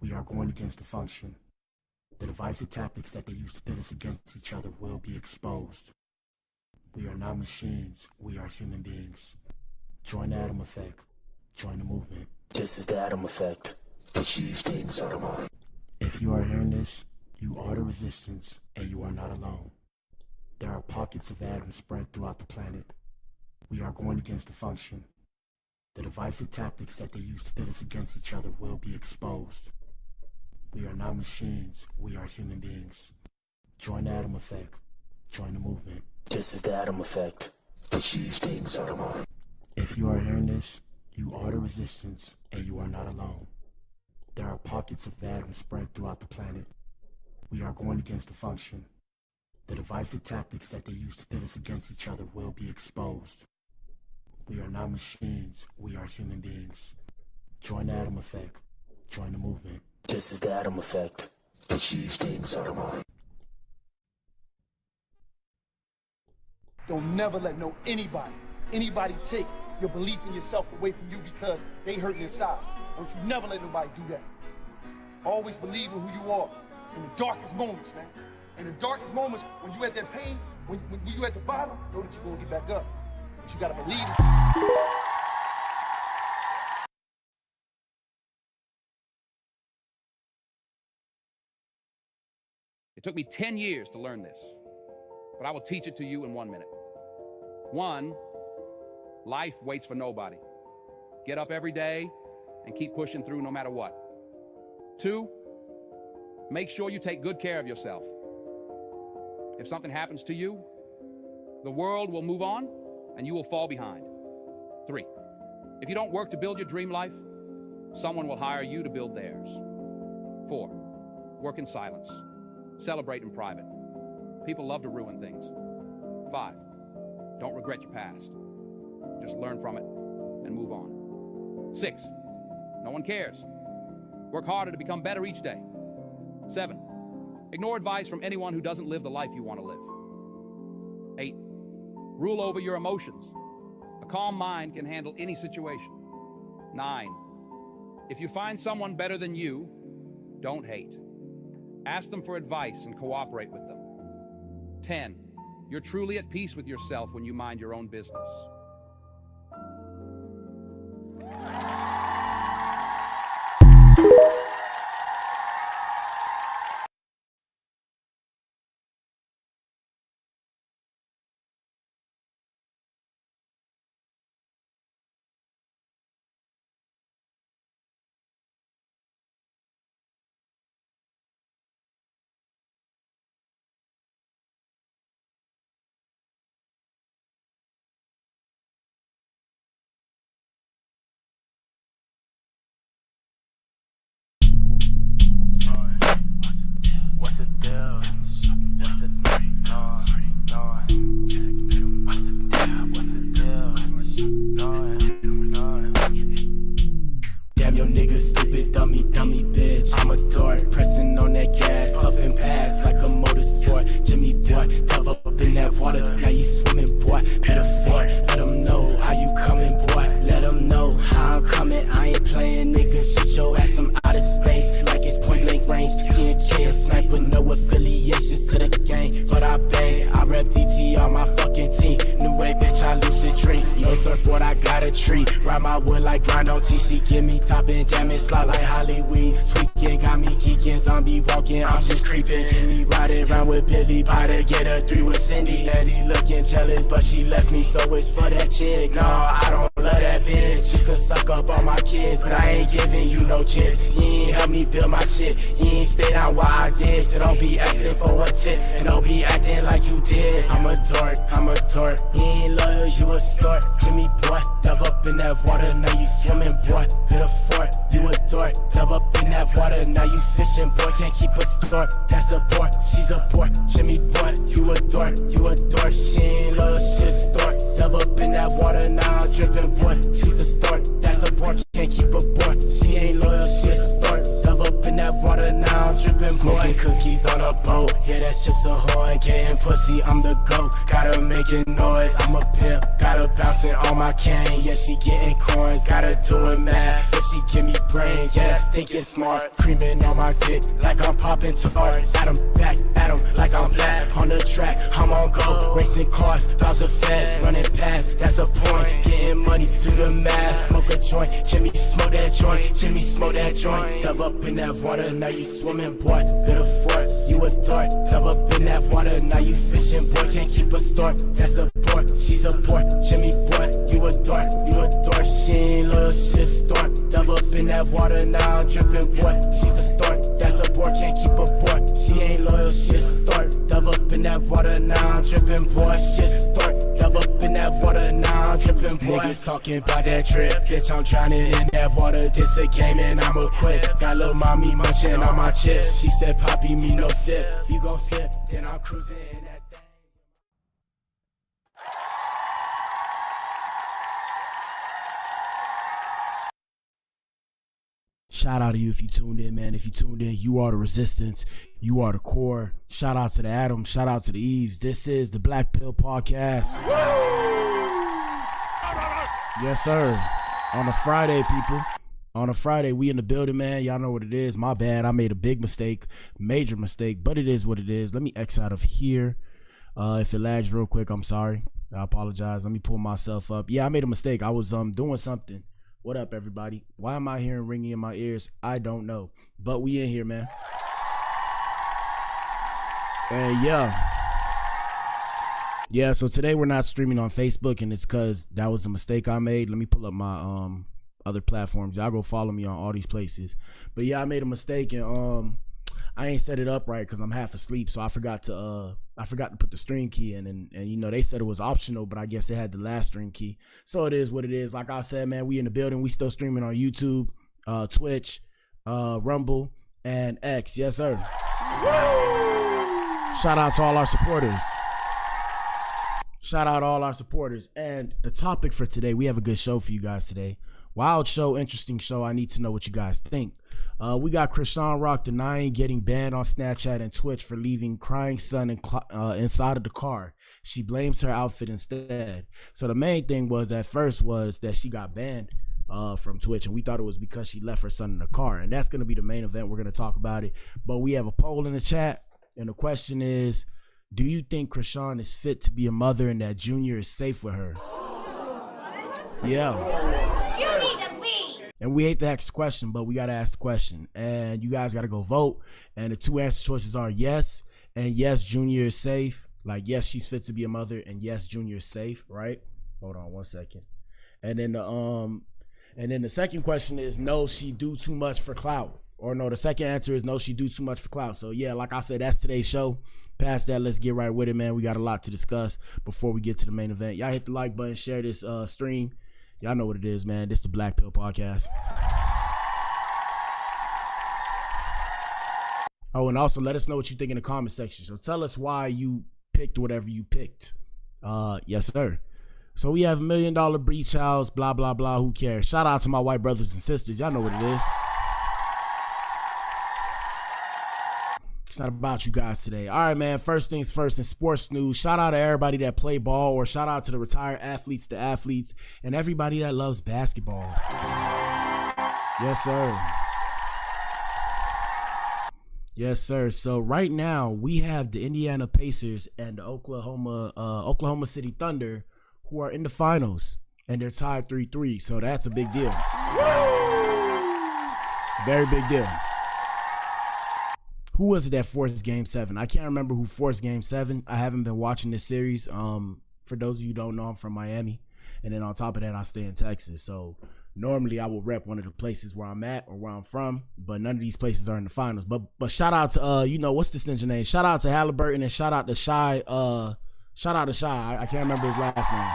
We are going against the function. The divisive tactics that they use to pit us against each other will be exposed. We are not machines, we are human beings. Join the Atom Effect. Join the movement. This is the Atom Effect. Achieve things out of mind. If you are hearing this, you are the resistance, and you are not alone. There are pockets of atoms spread throughout the planet. We are going against the function. The divisive tactics that they use to pit us against each other will be exposed. We are not machines, we are human beings. Join the Atom Effect. Join the movement. This is the Atom Effect. Achieve things out of mind. If you are hearing this, you are the resistance, and you are not alone. There are pockets of atoms spread throughout the planet. We are going against the function. The divisive tactics that they use to pit us against each other will be exposed. We are not machines, we are human beings. Join the Atom Effect. Join the movement. This is the Atom Effect. Achieve things out of mind. Don't never let anybody take your belief in yourself away from you because they hurt inside. Don't you never let nobody do that. Always believe in who you are in the darkest moments, man. In the darkest moments, when you at that pain, when you at the bottom, know that you're gonna get back up. But you gotta believe it. It took me 10 years to learn this, but I will teach it to you in 1 minute. 1, life waits for nobody. Get up every day and keep pushing through no matter what. 2, make sure you take good care of yourself. If something happens to you, the world will move on and you will fall behind. 3, if you don't work to build your dream life, someone will hire you to build theirs. 4, work in silence. Celebrate in private. People love to ruin things. 5, don't regret your past. Just learn from it and move on. 6, no one cares. Work harder to become better each day. 7, ignore advice from anyone who doesn't live the life you want to live. 8, rule over your emotions. A calm mind can handle any situation. 9, if you find someone better than you, don't hate. Ask them for advice and cooperate with them. 10, you're truly at peace with yourself when you mind your own business. Can't keep a boy. She ain't loyal, she a start. Dove up in that water, now I'm dripping. dripping, smoking cookies on a boat. Yeah, that shit's a whore, getting pussy, I'm the GOAT. Gotta making noise, I'm a pimp. Gotta bouncing on my cane, yeah, she getting coins. Gotta doing math, yeah, she give me brains. Yeah, that's thinking smart. Creaming on my dick like I'm popping tart. At him, back at him like I'm black. On the track, I'm on go. Racing cars, lots of fast. Running past, that's a point. Getting money through the mask. Smoke a joint, Jimmy smoke that joint. Jimmy smoke that joint. Dove up in that water, now you swimming, boy. Bit of fort, you a dart. Dove up in that water, now you fishing, boy. Can't keep a start, that's a port. She's a port, Jimmy boy. You a dart, you a dart. She ain't little shit start. Dove up in that water, now I'm dripping, boy. She's a start, that's a port. Can't keep a port. She ain't loyal, shit start. Dove up in that water, now I'm dripping, boy. Shit start. Dove up in that water, now I'm dripping, boy. Niggas talking about that drip, bitch. I'm drowning in that water. This a game and I'ma quit. Got lil' mommy munching on my chips. She said, Poppy, me no sip. You gon' sip, then I'm cruising in that thing. Shout out to you if you tuned in, man. If you tuned in, you are the resistance. You are the core. Shout out to the Adam. Shout out to the Eves. This is the Blac Pill podcast. Yes, sir. On a Friday, people. On a Friday, we in the building, man. Y'all know what it is. My bad. I made a big mistake. Major mistake. But it is what it is. Let me X out of here. If it lags real quick, I'm sorry. I apologize. Let me pull myself up. Yeah, I made a mistake. I was doing something. What up, everybody? Why am I hearing ringing in my ears? I don't know. But we in here, man. And yeah, so today we're not streaming on Facebook, and it's because that was a mistake I made. Let me pull up my other platforms. Y'all go follow me on all these places. But yeah, I made a mistake, and I ain't set it up right because I'm half asleep, so I forgot to put the stream key in, and you know, they said it was optional, but I guess it had the last stream key. So it is what it is. Like I said, man, we in the building. We still streaming on YouTube, Twitch, Rumble, and X. Yes, sir. Shout out to all our supporters. Shout out to all our supporters. And the topic for today, we have a good show for you guys today. Wild show, interesting show. I need to know what you guys think. We got Chrisean Rock Denies getting banned on Snapchat and Twitch for leaving crying son inside of the car. She blames her outfit instead. So the main thing was at first was that she got banned from Twitch, and we thought it was because she left her son in the car. And that's going to be the main event. We're going to talk about it. But we have a poll in the chat, and the question is, do you think Chrisean is fit to be a mother and that Junior is safe with her? Yeah. You need to leave. And we hate to ask the question, but we got to ask the question. And you guys got to go vote. And the two answer choices are yes, and yes, Junior is safe. Like, yes, she's fit to be a mother, and yes, Junior is safe, right? Hold on 1 second. And then the second question is, no, she do too much for clout. Or no, the second answer is no, she do too much for clout. So yeah, like I said, that's today's show. Past that, let's get right with it, man. We got a lot to discuss before we get to the main event. Y'all hit the like button, share this stream. Y'all know what it is, man. This is the Blac Pill podcast. Oh, and also let us know what you think in the comment section. So tell us why you picked whatever you picked. Yes, sir. So we have $1 million beach house, blah, blah, blah. Who cares? Shout out to my white brothers and sisters. Y'all know what it is. It's not about you guys today. All right, man. First things first, in sports news, shout out to everybody that play ball, or shout out to the retired athletes, the athletes, and everybody that loves basketball. Yes, sir. Yes, sir. So right now we have the Indiana Pacers and the Oklahoma City Thunder, who are in the finals, and they're tied 3-3. So that's a big deal. Very big deal. Who was it that forced Game 7? I can't remember who forced Game 7. I haven't been watching this series. For those of you who don't know, I'm from Miami. And then on top of that, I stay in Texas. So normally I will rep one of the places where I'm at or where I'm from. But none of these places are in the finals. But shout out to, what's this ninja name? Shout out to Halliburton and shout out to Shy. Shout out to Shy. I can't remember his last name.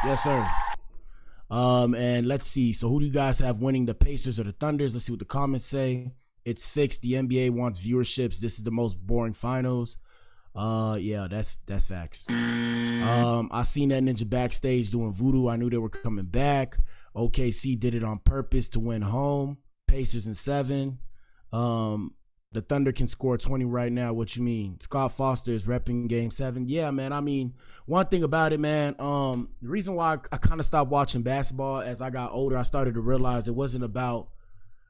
Yes, sir. And let's see. So who do you guys have winning, the Pacers or the Thunders? Let's see what the comments say. It's fixed. The NBA wants viewerships. This is the most boring finals. Yeah, that's facts. I seen that ninja backstage doing voodoo. I knew they were coming back. OKC did it on purpose to win home. Pacers in 7. The Thunder can score 20 right now. What you mean? Scott Foster is repping game 7. Yeah, man. I mean, one thing about it, man, the reason why I kind of stopped watching basketball as I got older, I started to realize it wasn't about,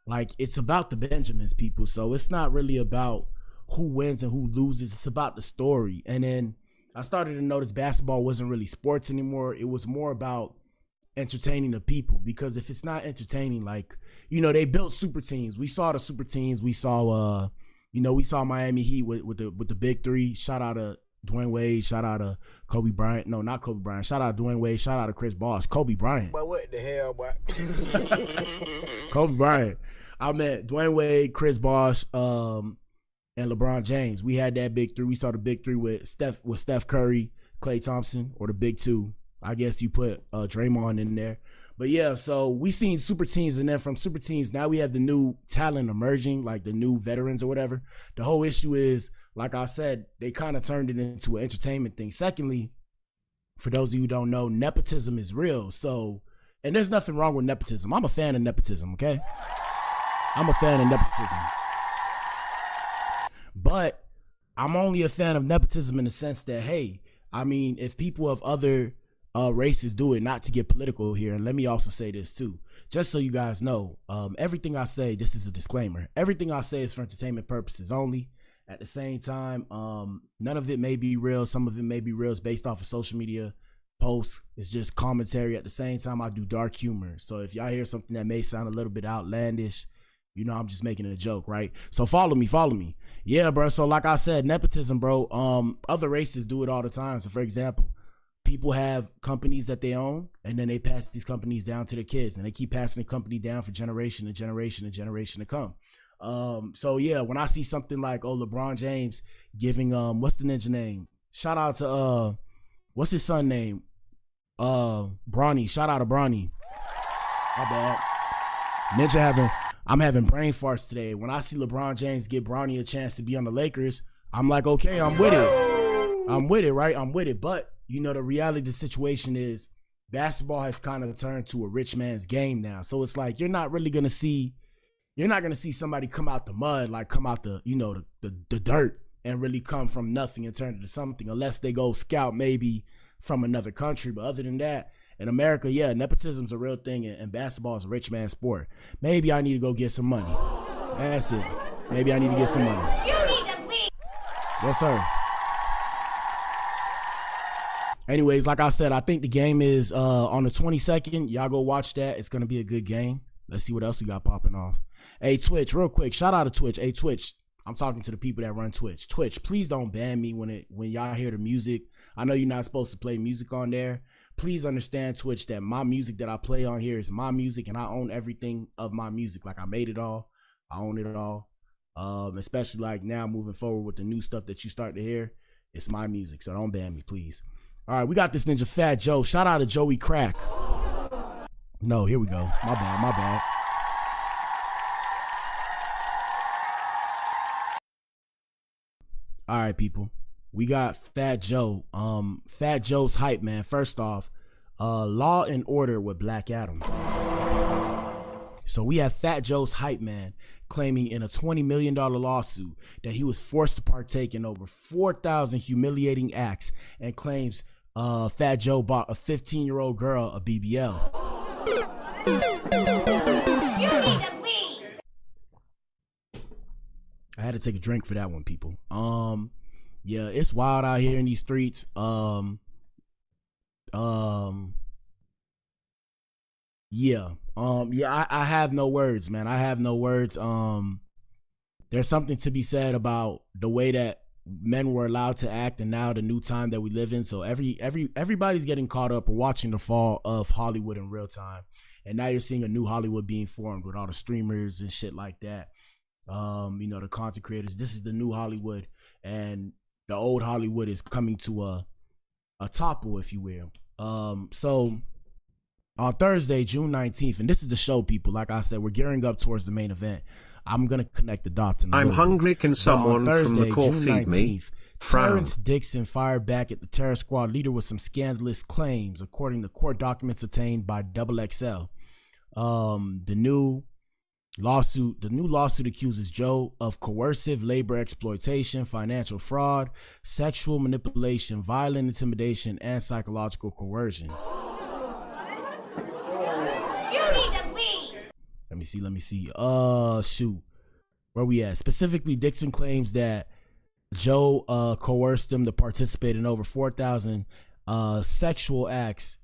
like, it's about the Benjamins, people. So it's not really about who wins and who loses. It's about the story. And then I started to notice basketball wasn't really sports anymore. It was more about entertaining the people, because if it's not entertaining, like, you know, they built super teams. We saw the super teams. We saw we saw Miami Heat with the big 3. Shout out to Dwayne Wade. Shout out to Kobe Bryant. No, not Kobe Bryant. Shout out to Dwayne Wade. Shout out to Chris Bosh. Kobe Bryant. But what the hell, boy? Kobe Bryant. I meant Dwayne Wade, Chris Bosh, and LeBron James. We had that big 3. We saw the big 3 with Steph Curry, Klay Thompson, or the big 2. I guess you put Draymond in there. But yeah, so we seen super teams, and then from super teams, now we have the new talent emerging, like the new veterans or whatever. The whole issue is, like I said, they kind of turned it into an entertainment thing. Secondly, for those of you who don't know, nepotism is real. So, and there's nothing wrong with nepotism. I'm a fan of nepotism, okay? I'm a fan of nepotism. But I'm only a fan of nepotism in the sense that, hey, I mean, if people of other races do it, not to get political here, and let me also say this too, just so you guys know, everything I say, this is a disclaimer, everything I say is for entertainment purposes only. At the same time, none of it may be real. Some of it may be real. It's based off of social media posts. It's just commentary. At the same time, I do dark humor, so if y'all hear something that may sound a little bit outlandish, you know, I'm just making it a joke, right? So follow me. Yeah, bro. So like I said, nepotism, bro. Other races do it all the time. So for example, people have companies that they own, and then they pass these companies down to their kids, and they keep passing the company down for generation and generation and generation to come. So yeah, when I see something like, LeBron James giving what's the ninja name? Shout out to what's his son name? Bronny. Shout out to Bronny. My bad. Ninja I'm having brain farts today. When I see LeBron James give Bronny a chance to be on the Lakers, I'm like, okay, I'm with it, right? I'm with it. But you know, the reality of the situation is basketball has kind of turned to a rich man's game now. So it's like, you're not going to see somebody come out the mud, like come out the, you know, the dirt and really come from nothing and turn into something, unless they go scout maybe from another country. But other than that, in America, yeah, nepotism's a real thing, and basketball is a rich man's sport. Maybe I need to go get some money. That's it. Maybe I need to get some money. You need to leave. Yes, sir. Anyways, like I said, I think the game is on the 22nd. Y'all go watch that. It's going to be a good game. Let's see what else we got popping off. Hey, Twitch, real quick. Shout out to Twitch. Hey, Twitch. I'm talking to the people that run Twitch. Twitch, please don't ban me when y'all hear the music. I know you're not supposed to play music on there. Please understand, Twitch, that my music that I play on here is my music, and I own everything of my music. Like, I made it all. I own it all. Especially like now moving forward with the new stuff that you start to hear. It's my music, so don't ban me, please. All right, we got this ninja Fat Joe. Shout out to Joey Crack. No, here we go. My bad. All right, people. We got Fat Joe. Fat Joe's hype, man. First off, Law and Order with Black Adam. So we have Fat Joe's hype, man, claiming in a $20 million lawsuit that he was forced to partake in over 4,000 humiliating acts, and claims Fat Joe bought a 15-year-old girl a BBL. You need to leave. I had to take a drink for that one, people. Yeah, it's wild out here in these streets. Yeah, I have no words, man. I have no words. There's something to be said about the way that men were allowed to act, and now the new time that we live in. So everybody's getting caught up or watching the fall of Hollywood in real time, and now you're seeing a new Hollywood being formed with all the streamers and shit like that. You know, the content creators. This is the new Hollywood, and the old Hollywood is coming to a topple, if you will. So on Thursday, June 19th, and this is the show, people. Like I said, we're gearing up towards the main event. I'm gonna connect the dots. I'm hungry. Can someone from the court feed me? Terrence Dixon fired back at the Terror Squad leader with some scandalous claims, according to court documents obtained by XXL. The new The new lawsuit accuses Joe of coercive labor exploitation, financial fraud, sexual manipulation, violent intimidation, and psychological coercion. You need to leave. Let me see. Shoot. Where we at? Specifically, Dixon claims that Joe coerced him to participate in over 4,000 sexual acts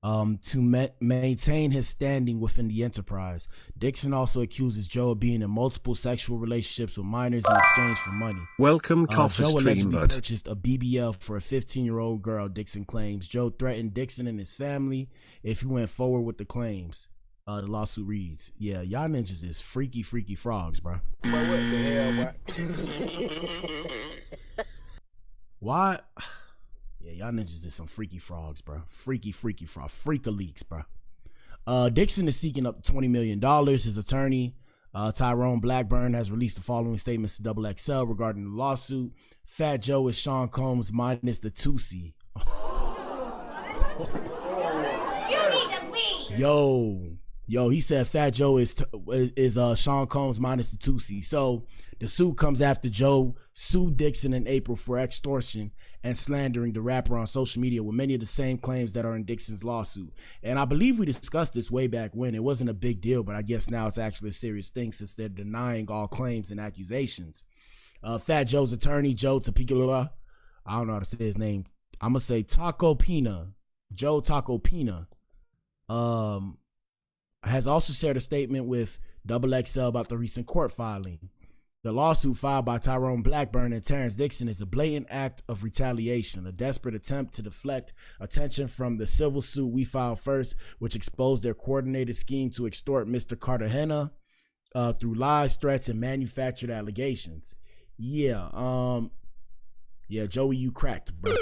to maintain his standing within the enterprise. Dixon also accuses Joe of being in multiple sexual relationships with minors in exchange for money. Welcome, Coffee Joe allegedly Streamer. purchased a BBL for a 15-year-old girl, Dixon claims. Joe threatened Dixon and his family if he went forward with the claims. The lawsuit reads, yeah, y'all ninjas is freaky frogs, bro. What the hell, bro? Why? Yeah, y'all ninjas is some freaky frogs, bro. Freaky frog. Freak-a-leaks, bro. Dixon is seeking up to $20 million. His attorney, Tyrone Blackburn, has released the following statements to XXL regarding the lawsuit. Fat Joe is Sean Combs minus the Tootsie. You need to leave. Yo, he said Fat Joe is Sean Combs minus the Tootsie. So the suit comes after Joe sued Dixon in April for extortion and slandering the rapper on social media with many of the same claims that are in Dixon's lawsuit. And I believe we discussed this way back when. It wasn't a big deal, but I guess now it's actually a serious thing since they're denying all claims and accusations. Fat Joe's attorney, Joe Tapicula, I don't know how to say his name. I'm going to say Taco Pina. Joe Taco Pina. Has also shared a statement with XXL about the recent court filing. The lawsuit filed by Tyrone Blackburn and Terrence Dixon is a blatant act of retaliation, a desperate attempt to deflect attention from the civil suit we filed first, which exposed their coordinated scheme to extort Mr. Cartagena through lies, threats, and manufactured allegations. Yeah, Joey, you cracked, bro.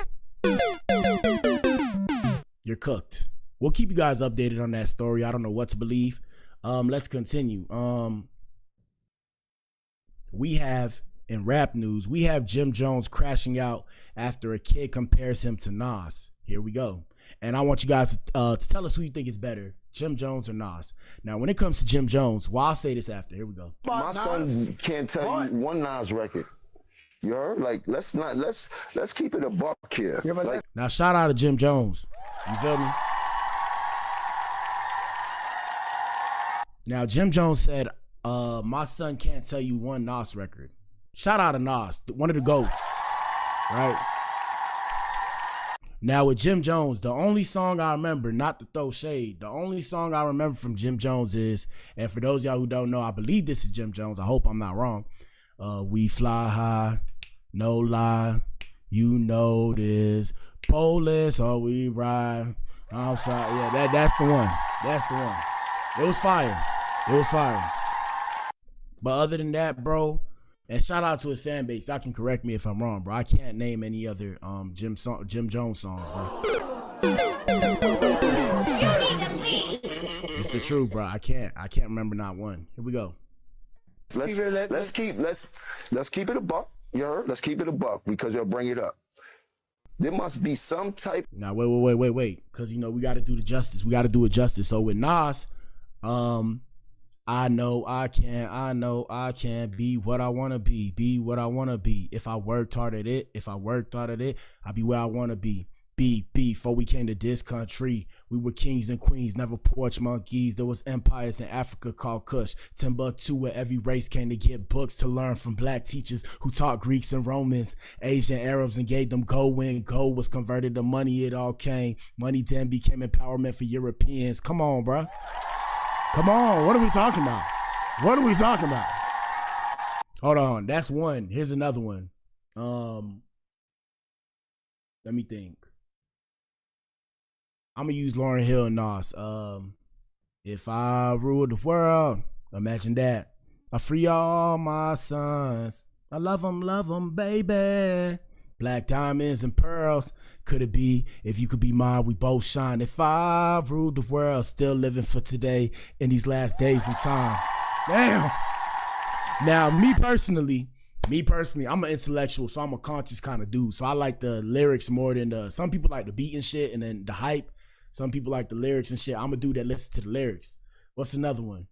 You're cooked. We'll keep you guys updated on that story. I don't know what to believe. Let's continue. We have, in rap news, we have Jim Jones crashing out after a kid compares him to Nas. Here we go. And I want you guys to tell us who you think is better, Jim Jones or Nas. Now, when it comes to Jim Jones, well, I'll say this after. Here we go. My son can't tell you one Nas record. You heard? Like, let's keep it a buck here. Yeah, like, now, shout out to Jim Jones. You feel me? Now, Jim Jones said, my son can't tell you one Nas record. Shout out to Nas, one of the GOATs, right? Now, with Jim Jones, the only song I remember, not to throw shade, the only song I remember from Jim Jones is, and for those of y'all who don't know, I believe this is Jim Jones. I hope I'm not wrong. We fly high, no lie, you know this. Police, or we ride outside. Yeah, that's the one. That's the one. It was fire. It was fire. But other than that, bro, and shout out to his fan base. Y'all can correct me if I'm wrong, bro. I can't name any other Jim Jones songs, bro. It's the truth, bro. I can't remember not one. Here we go. let's keep it a buck. You heard? Let's keep it a buck because you'll bring it up. There must be some type. Now wait, because we got to do the justice. We got to do it justice. So with Nas, I know I can be what I want to be what I want to be. If I worked hard at it, I'll be where I want to be. Before we came to this country, we were kings and queens, never porch monkeys. There was empires in Africa called Kush, Timbuktu, where every race came to get books to learn from black teachers who taught Greeks and Romans, Asian Arabs, and gave them gold. When gold was converted to money, it all came. Money then became empowerment for Europeans. Come on, bro. Come on. What are we talking about? Hold on. That's one. Here's another one. Let me think. I'm gonna use Lauryn Hill and Nas. If I rule the world, imagine that. I free all my sons. I love them, baby. Black diamonds and pearls. Could it be? If you could be mine, we both shine. If I ruled the world, still living for today in these last days and times. Damn. Now, me personally, I'm an intellectual, so I'm a conscious kind of dude. So I like the lyrics more than some people like the beat and shit and then the hype. Some people like the lyrics and shit. I'm a dude that listens to the lyrics. What's another one?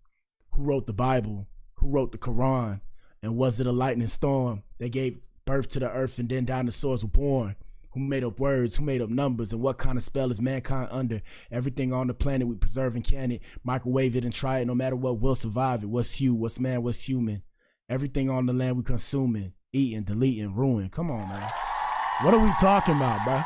Who wrote the Bible? Who wrote the Quran? And was it a lightning storm that gave birth to the earth and then dinosaurs were born? Who made up words? Who made up numbers? And what kind of spell is mankind under? Everything on the planet we preserve and can it. Microwave it and try it. No matter what, we'll survive it. What's you? What's man? What's human? Everything on the land we consuming, eating, deleting, ruin. Come on, man. What are we talking about, bro?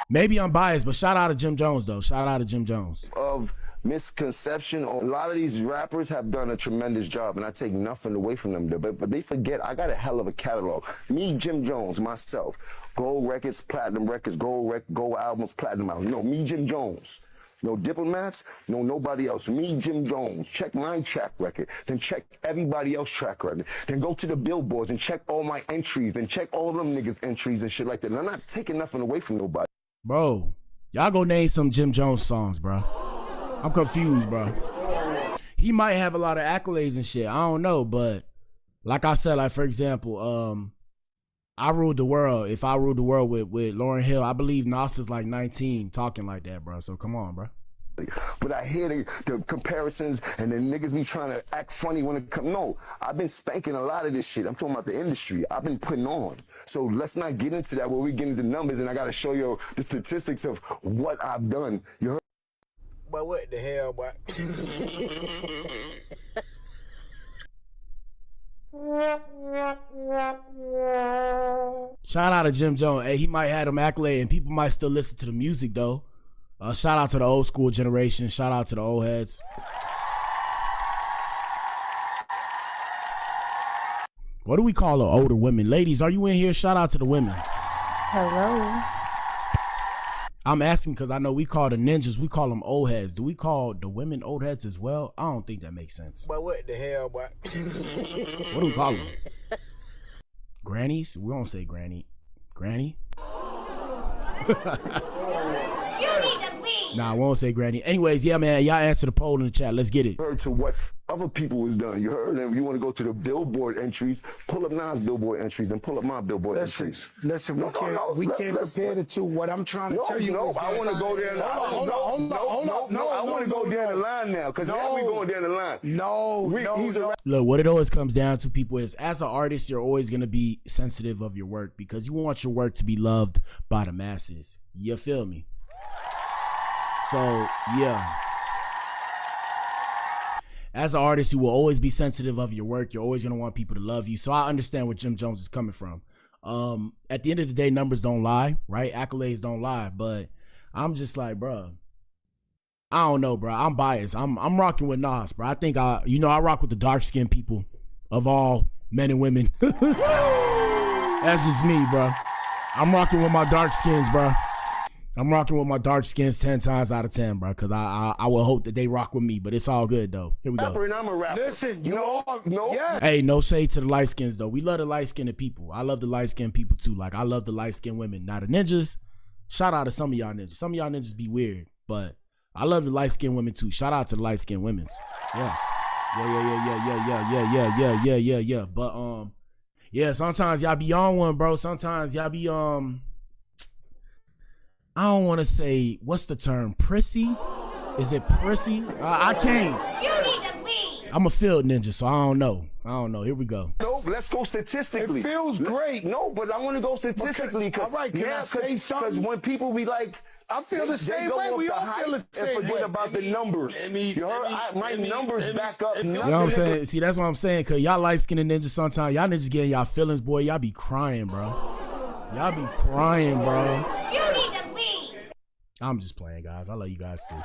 Maybe I'm biased, but shout out to Jim Jones, though. Shout out to Jim Jones. Of misconception. A lot of these rappers have done a tremendous job, and I take nothing away from them, but they forget I got a hell of a catalog. Me, Jim Jones, myself, gold records, platinum records, gold albums, platinum albums. No, me, Jim Jones. No diplomats, no nobody else. Me, Jim Jones. Check my track record, then check everybody else's track record. Then go to the billboards and check all my entries, then check all them niggas' entries and shit like that. And I'm not taking nothing away from nobody. Bro, y'all go name some Jim Jones songs, bro. I'm confused, bro. He might have a lot of accolades and shit. I don't know, but like I said, like for example, I Ruled the World. If I Ruled the World with Lauryn Hill, I believe Nas is like 19 talking like that, bro. So come on, bro. But I hear the comparisons and the niggas be trying to act funny when it comes. No, I've been spanking a lot of this shit. I'm talking about the industry. I've been putting on. So let's not get into that where we get into numbers and I got to show you the statistics of what I've done. You heard? But what the hell, boy? Shout out to Jim Jones. Hey, he might have them accolade and people might still listen to the music though. Shout out to the old school generation. Shout out to the old heads. What do we call the older women? Ladies, are you in here? Shout out to the women. Hello. I'm asking because I know we call the ninjas, we call them old heads. Do we call the women old heads as well? I don't think that makes sense. But what the hell, boy? What do we call them? Grannies? We don't say granny. Granny? Nah, I won't say granny. Anyways, yeah, man, y'all answer the poll in the chat. Let's get it. Heard to what other people was done. You heard them. You want to go to the billboard entries, pull up Nas billboard entries, then pull up my billboard entries. Listen, we can't compare the two. What I'm trying to tell you is I want to go there. Hold on. I want to go down the line now, because now we going down the line. Look, what it always comes down to, people, is as an artist, you're always going to be sensitive of your work because you want your work to be loved by the masses. You feel me? So, yeah. As an artist, you will always be sensitive of your work. You're always going to want people to love you. So I understand where Jim Jones is coming from. At the end of the day, numbers don't lie, right? Accolades don't lie. But I'm just like, bro, I don't know, bro. I'm biased. I'm rocking with Nas, bro. I think I rock with the dark-skinned people of all men and women. That's just me, bro. I'm rocking with my dark skins, bro. I'm rocking with my dark skins 10 times out of 10, bro, because I will hope that they rock with me, but it's all good, though. Here we go. Rapper and I'm a rapper. Listen, no. Yeah. Hey, no shade to the light skins, though. We love the light-skinned people. I love the light-skinned people, too. Like, I love the light-skinned women. Now, the ninjas, shout out to some of y'all ninjas. Some of y'all ninjas be weird, but I love the light-skinned women, too. Shout out to the light-skinned women's. Yeah. Yeah. But, yeah, sometimes y'all be on one, bro. Sometimes y'all be, I don't want to say, what's the term? Prissy? Is it prissy? I can't. You need to leave. I'm a field ninja, so I don't know. Here we go. No, let's go statistically. It feels great. No, but I want to go statistically. All right, can I say something? Because when people be like, I feel the same way. We all feel the same way. And forget about the numbers. You heard? My numbers back up. You know what I'm saying? See, that's what I'm saying. Because y'all light-skinned ninjas sometimes, y'all ninjas getting y'all feelings, boy. Y'all be crying, bro. Y'all be crying, bro. You need to leave. I'm just playing, guys. I love you guys, too.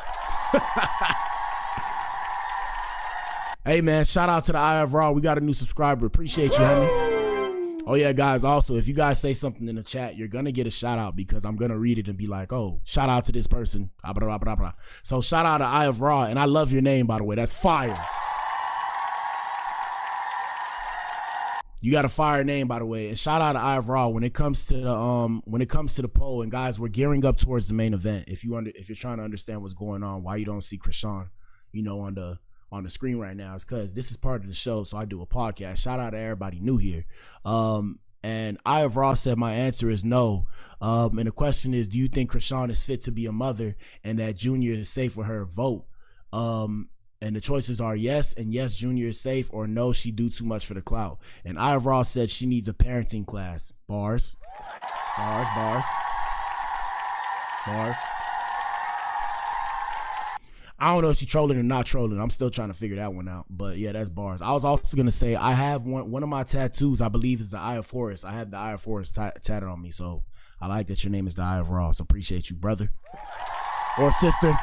Hey, man, shout out to the Eye of Raw. We got a new subscriber. Appreciate you, homie. Oh, yeah, guys, also, if you guys say something in the chat, you're going to get a shout out because I'm going to read it and be like, oh, shout out to this person. So shout out to Eye of Raw, and I love your name, by the way. That's fire. You got a fire name, by the way. And shout out to Eye of Raw when it comes to the poll. And guys, we're gearing up towards the main event. If you're trying to understand what's going on, why you don't see Chrisean, on the screen right now, is because this is part of the show. So I do a podcast. Shout out to everybody new here. And Eye of Raw said my answer is no. And the question is, do you think Chrisean is fit to be a mother and that Junior is safe with her? Vote. And the choices are yes, and yes, Junior is safe, or no, she do too much for the clout. And Aya Ross said she needs a parenting class. Bars. Bars, bars. Bars. I don't know if she's trolling or not trolling. I'm still trying to figure that one out. But yeah, that's bars. I was also going to say, I have one of my tattoos, I believe, is the Eye of Forest. I have the Eye of Forest tatted on me. So I like that your name is the Eye of Ross. Appreciate you, brother. Or sister.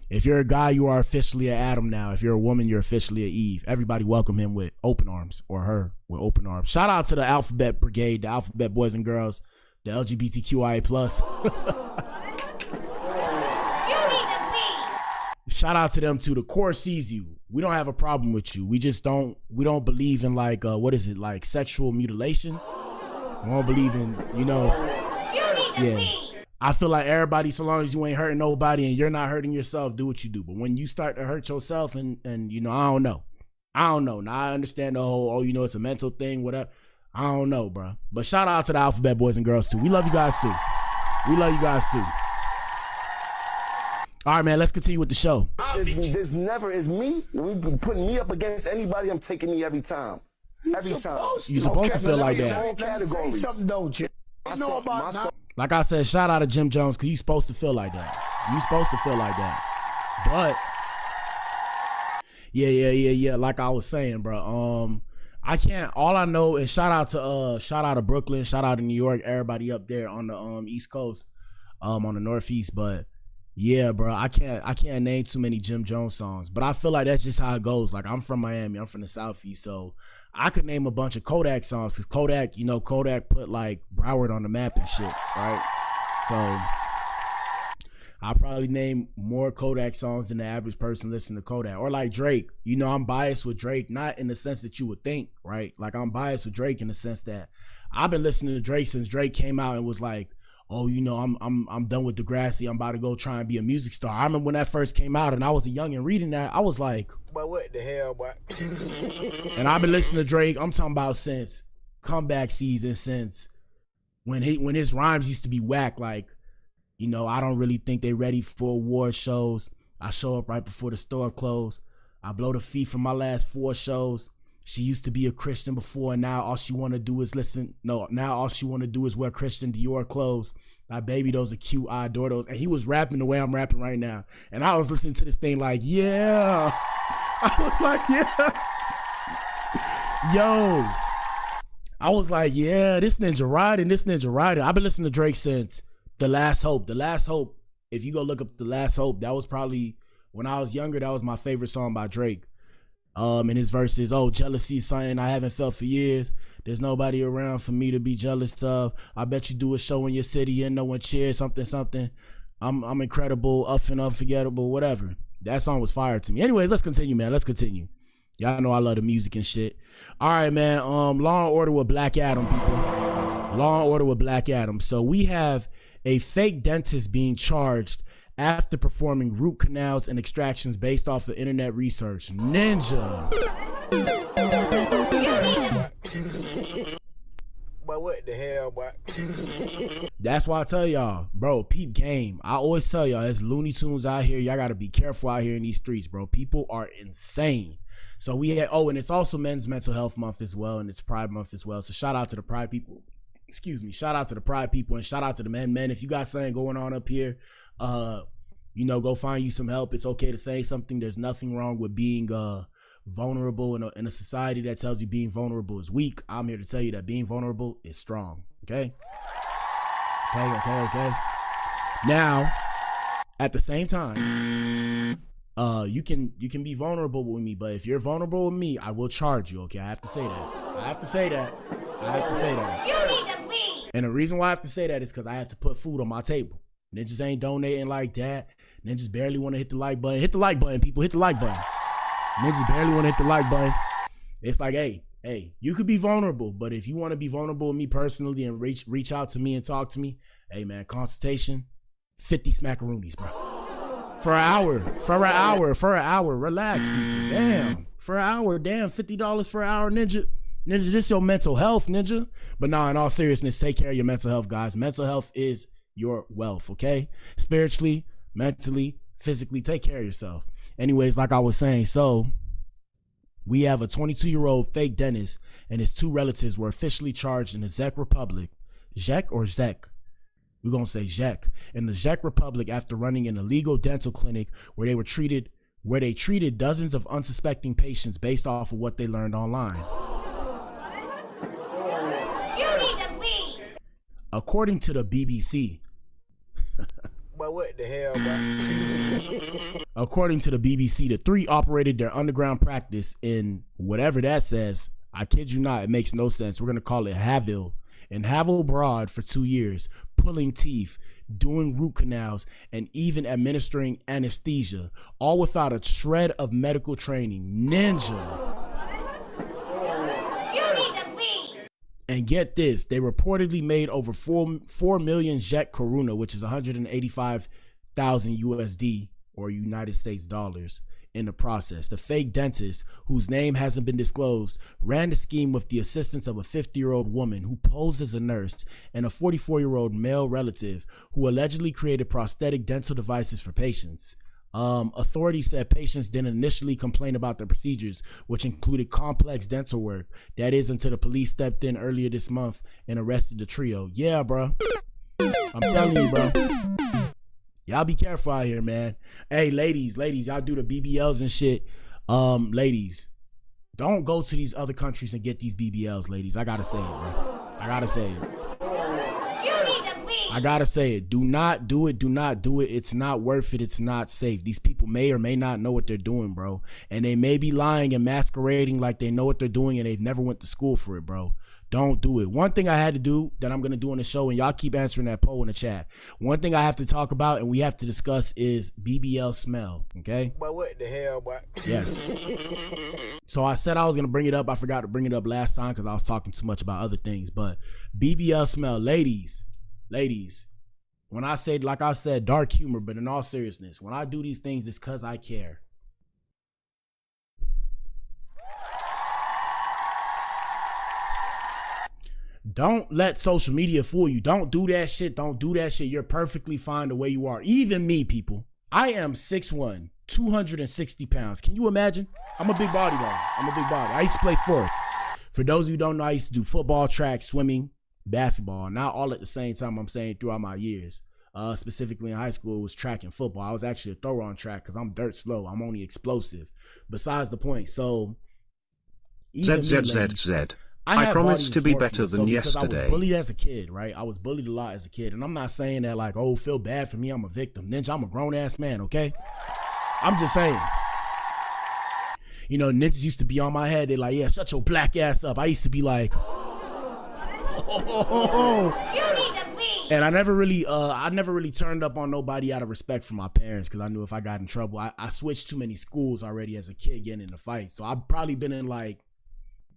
If you're a guy, you are officially an Adam now. If you're a woman, you're officially an Eve. Everybody welcome him with open arms, or her with open arms. Shout out to the Alphabet Brigade, the Alphabet Boys and Girls, the LGBTQIA+. Shout out to them too. The core sees you. We don't have a problem with you. We don't believe in like, what is it? Like sexual mutilation. We don't believe in, yeah. I feel like everybody, so long as you ain't hurting nobody and you're not hurting yourself, do what you do. But when you start to hurt yourself and I don't know. Now I understand the whole, it's a mental thing, whatever. I don't know, bro. But shout out to the Alphabet Boys and Girls too. We love you guys too. All right, man, let's continue with the show. There's never is me. When putting me up against anybody, I'm taking me every time. Every time. You're supposed to feel like that. Say something, don't you? I know about now. Like I said, shout out to Jim Jones, because you're supposed to feel like that. But yeah. Like I was saying, bro. I can't. All I know is shout out to Brooklyn, shout out to New York, everybody up there on the East Coast, on the Northeast. But yeah, bro, I can't name too many Jim Jones songs. But I feel like that's just how it goes. Like I'm from Miami, I'm from the Southeast, so I could name a bunch of Kodak songs, because Kodak put like Broward on the map and shit, right? So I'll probably name more Kodak songs than the average person listening to Kodak. Or like Drake, I'm biased with Drake, not in the sense that you would think, right? Like I'm biased with Drake in the sense that I've been listening to Drake since Drake came out and was like, oh, I'm done with Degrassi, I'm about to go try and be a music star. I remember when that first came out and I was a youngin' reading that, I was like, but what the hell, boy? And I've been listening to Drake, I'm talking about since comeback season, since when his rhymes used to be whack, like, I don't really think they ready for award shows. I show up right before the store closed. I blow the fee for my last 4 shows. She used to be a Christian before, and now all she want to do is listen. No, now all she want to do is wear Christian Dior clothes. My baby, those are cute. I adore those. And he was rapping the way I'm rapping right now. And I was listening to this thing like, yeah. I was like, yeah. Yo. I was like, yeah, this ninja riding. I've been listening to Drake since The Last Hope. The Last Hope, if you go look up The Last Hope, that was probably, when I was younger, that was my favorite song by Drake. And his verse is, oh, jealousy is something I haven't felt for years. There's nobody around for me to be jealous of. I bet you do a show in your city and no one cheers, something. I'm incredible, up and unforgettable, whatever. That song was fire to me. Anyways, let's continue, man. Let's continue. Y'all know I love the music and shit. All right, man. Law and Order with Black Adam, people. Law and Order with Black Adam. So we have a fake dentist being charged after performing root canals and extractions based off of internet research. Ninja. But what the hell, boy? That's why I tell y'all, bro, peep game. I always tell y'all, there's Looney Tunes out here. Y'all got to be careful out here in these streets, bro. People are insane. So we had, and it's also Men's Mental Health Month as well, and it's Pride Month as well. So shout out to the Pride people. Shout out to the Pride people, and shout out to the men. If you got something going on up here, go find you some help. It's okay to say something. There's nothing wrong with being vulnerable in a society that tells you being vulnerable is weak. I'm here to tell you that being vulnerable is strong. Okay. Now, at the same time, you can be vulnerable with me, but if you're vulnerable with me, I will charge you. Okay, I have to say that. You need to leave. And the reason why I have to say that is because I have to put food on my table. Ninjas ain't donating like that. Ninjas barely want to hit the like button. Hit the like button, people. Hit the like button. Ninjas barely want to hit the like button. It's like, hey, you could be vulnerable, but if you want to be vulnerable with me personally and reach out to me and talk to me, hey, man, consultation, 50 smackaroonies, bro. For an hour. Relax, people. Damn. For an hour, damn, $50 for an hour, Ninja. Ninja, this your mental health, Ninja. But nah, in all seriousness, take care of your mental health, guys. Mental health is your wealth, okay? Spiritually, mentally, physically, take care of yourself. Anyways, like I was saying, so we have a 22-year-old fake dentist and his two relatives were officially charged in the Czech Republic. Czech or Czech? We're going to say Czech. In the Czech Republic after running an illegal dental clinic where they treated dozens of unsuspecting patients based off of what they learned online. You need to leave. According to the BBC. But what the hell, bro? According to the BBC, the three operated their underground practice in whatever that says. I kid you not, it makes no sense. We're going to call it Havel. In Havel Broad for 2 years, pulling teeth, doing root canals, and even administering anesthesia, all without a shred of medical training. Ninja. You need to leave. And get this, they reportedly made over 4 million Czech koruna, which is 185,000 USD or United States dollars in the process. The fake dentist, whose name hasn't been disclosed, ran the scheme with the assistance of a 50-year-old woman who posed as a nurse and a 44-year-old male relative who allegedly created prosthetic dental devices for patients. Authorities said patients didn't initially complain about the procedures, which included complex dental work. That is until the police stepped in earlier this month and arrested the trio. Yeah, bro. I'm telling you, bro. Y'all be careful out here, man. Hey, ladies, y'all do the BBLs and shit. Ladies, don't go to these other countries and get these BBLs, ladies. I gotta say it, bro. I gotta say it. I gotta say it. Do not do it. Do not do it. It's not worth it. It's not safe. These people may or may not know what they're doing, bro. And they may be lying and masquerading like they know what they're doing and they've never went to school for it, bro. Don't do it. One thing I had to do that I'm going to do on the show, and y'all keep answering that poll in the chat. One thing I have to talk about and we have to discuss is BBL smell, okay? But what the hell, boy? Yes. So I said I was going to bring it up. I forgot to bring it up last time because I was talking too much about other things. But BBL smell, ladies, when I say, like I said, dark humor, but in all seriousness, when I do these things, it's because I care. Don't let social media fool you. Don't do that shit. Don't do that shit. You're perfectly fine the way you are. Even me, people. I am 6'1", 260 pounds. Can you imagine? I'm a big body, though. I'm a big body. I used to play sports. For those of you who don't know, I used to do football, track, swimming, basketball. Not all at the same time, I'm saying, throughout my years. Specifically in high school, it was track and football. I was actually a thrower on track because I'm dirt slow. I'm only explosive. Besides the point. So, ZZZZ. I promise to be better than yesterday. I was bullied as a kid, right? I was bullied a lot as a kid. And I'm not saying that like, oh, feel bad for me. I'm a victim. Ninja, I'm a grown-ass man, okay? I'm just saying. You know, ninjas used to be on my head. They're like, yeah, shut your black ass up. I used to be like, and I never really turned up on nobody out of respect for my parents because I knew if I got in trouble, I switched too many schools already as a kid getting in a fight. So I've probably been in like,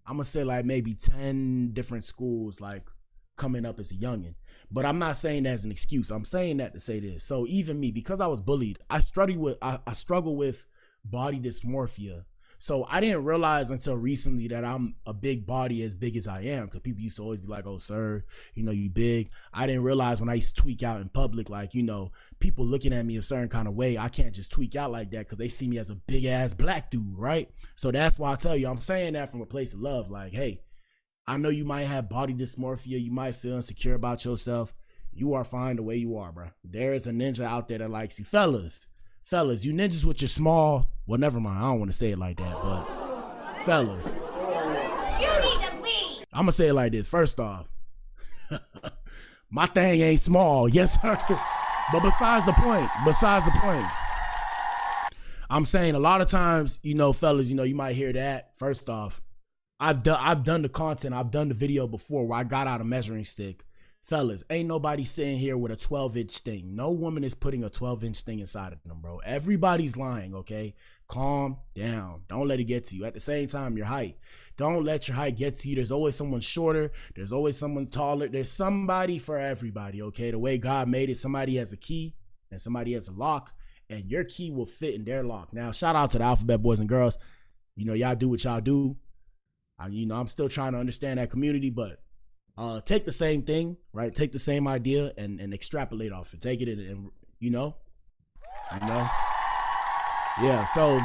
I'm gonna say like maybe 10 different schools like coming up as a youngin'. But I'm not saying that as an excuse. I'm saying that to say this. So even me, because I was bullied, I struggle with body dysmorphia. So I didn't realize until recently that I'm a big body as big as I am, because people used to always be like, oh, sir, you know, you big. I didn't realize when I used to tweak out in public, like, you know, people looking at me a certain kind of way, I can't just tweak out like that because they see me as a big ass black dude, right? So that's why I tell you, I'm saying that from a place of love. Like, hey, I know you might have body dysmorphia. You might feel insecure about yourself. You are fine the way you are, bro. There is a ninja out there that likes you. Fellas, you ninjas with your small, well, never mind. I don't want to say it like that, but fellas, You need to leave. I'm going to say it like this. First off, my thing ain't small. Yes, sir. But besides the point, I'm saying a lot of times, you know, fellas, you know, you might hear that. First off, I've done the content. I've done the video before where I got out a measuring stick. Fellas, ain't nobody sitting here with a 12-inch thing. No woman is putting a 12-inch thing inside of them, bro. Everybody's lying, okay? Calm down. Don't let it get to you. At the same time, your height. Don't let your height get to you. There's always someone shorter. There's always someone taller. There's somebody for everybody, okay? The way God made it, somebody has a key and somebody has a lock, and your key will fit in their lock. Now, shout out to the alphabet boys and girls. You know, y'all do what y'all do. I'm still trying to understand that community, but take the same thing, right? Take the same idea and extrapolate off it. Take it and you know. Yeah, so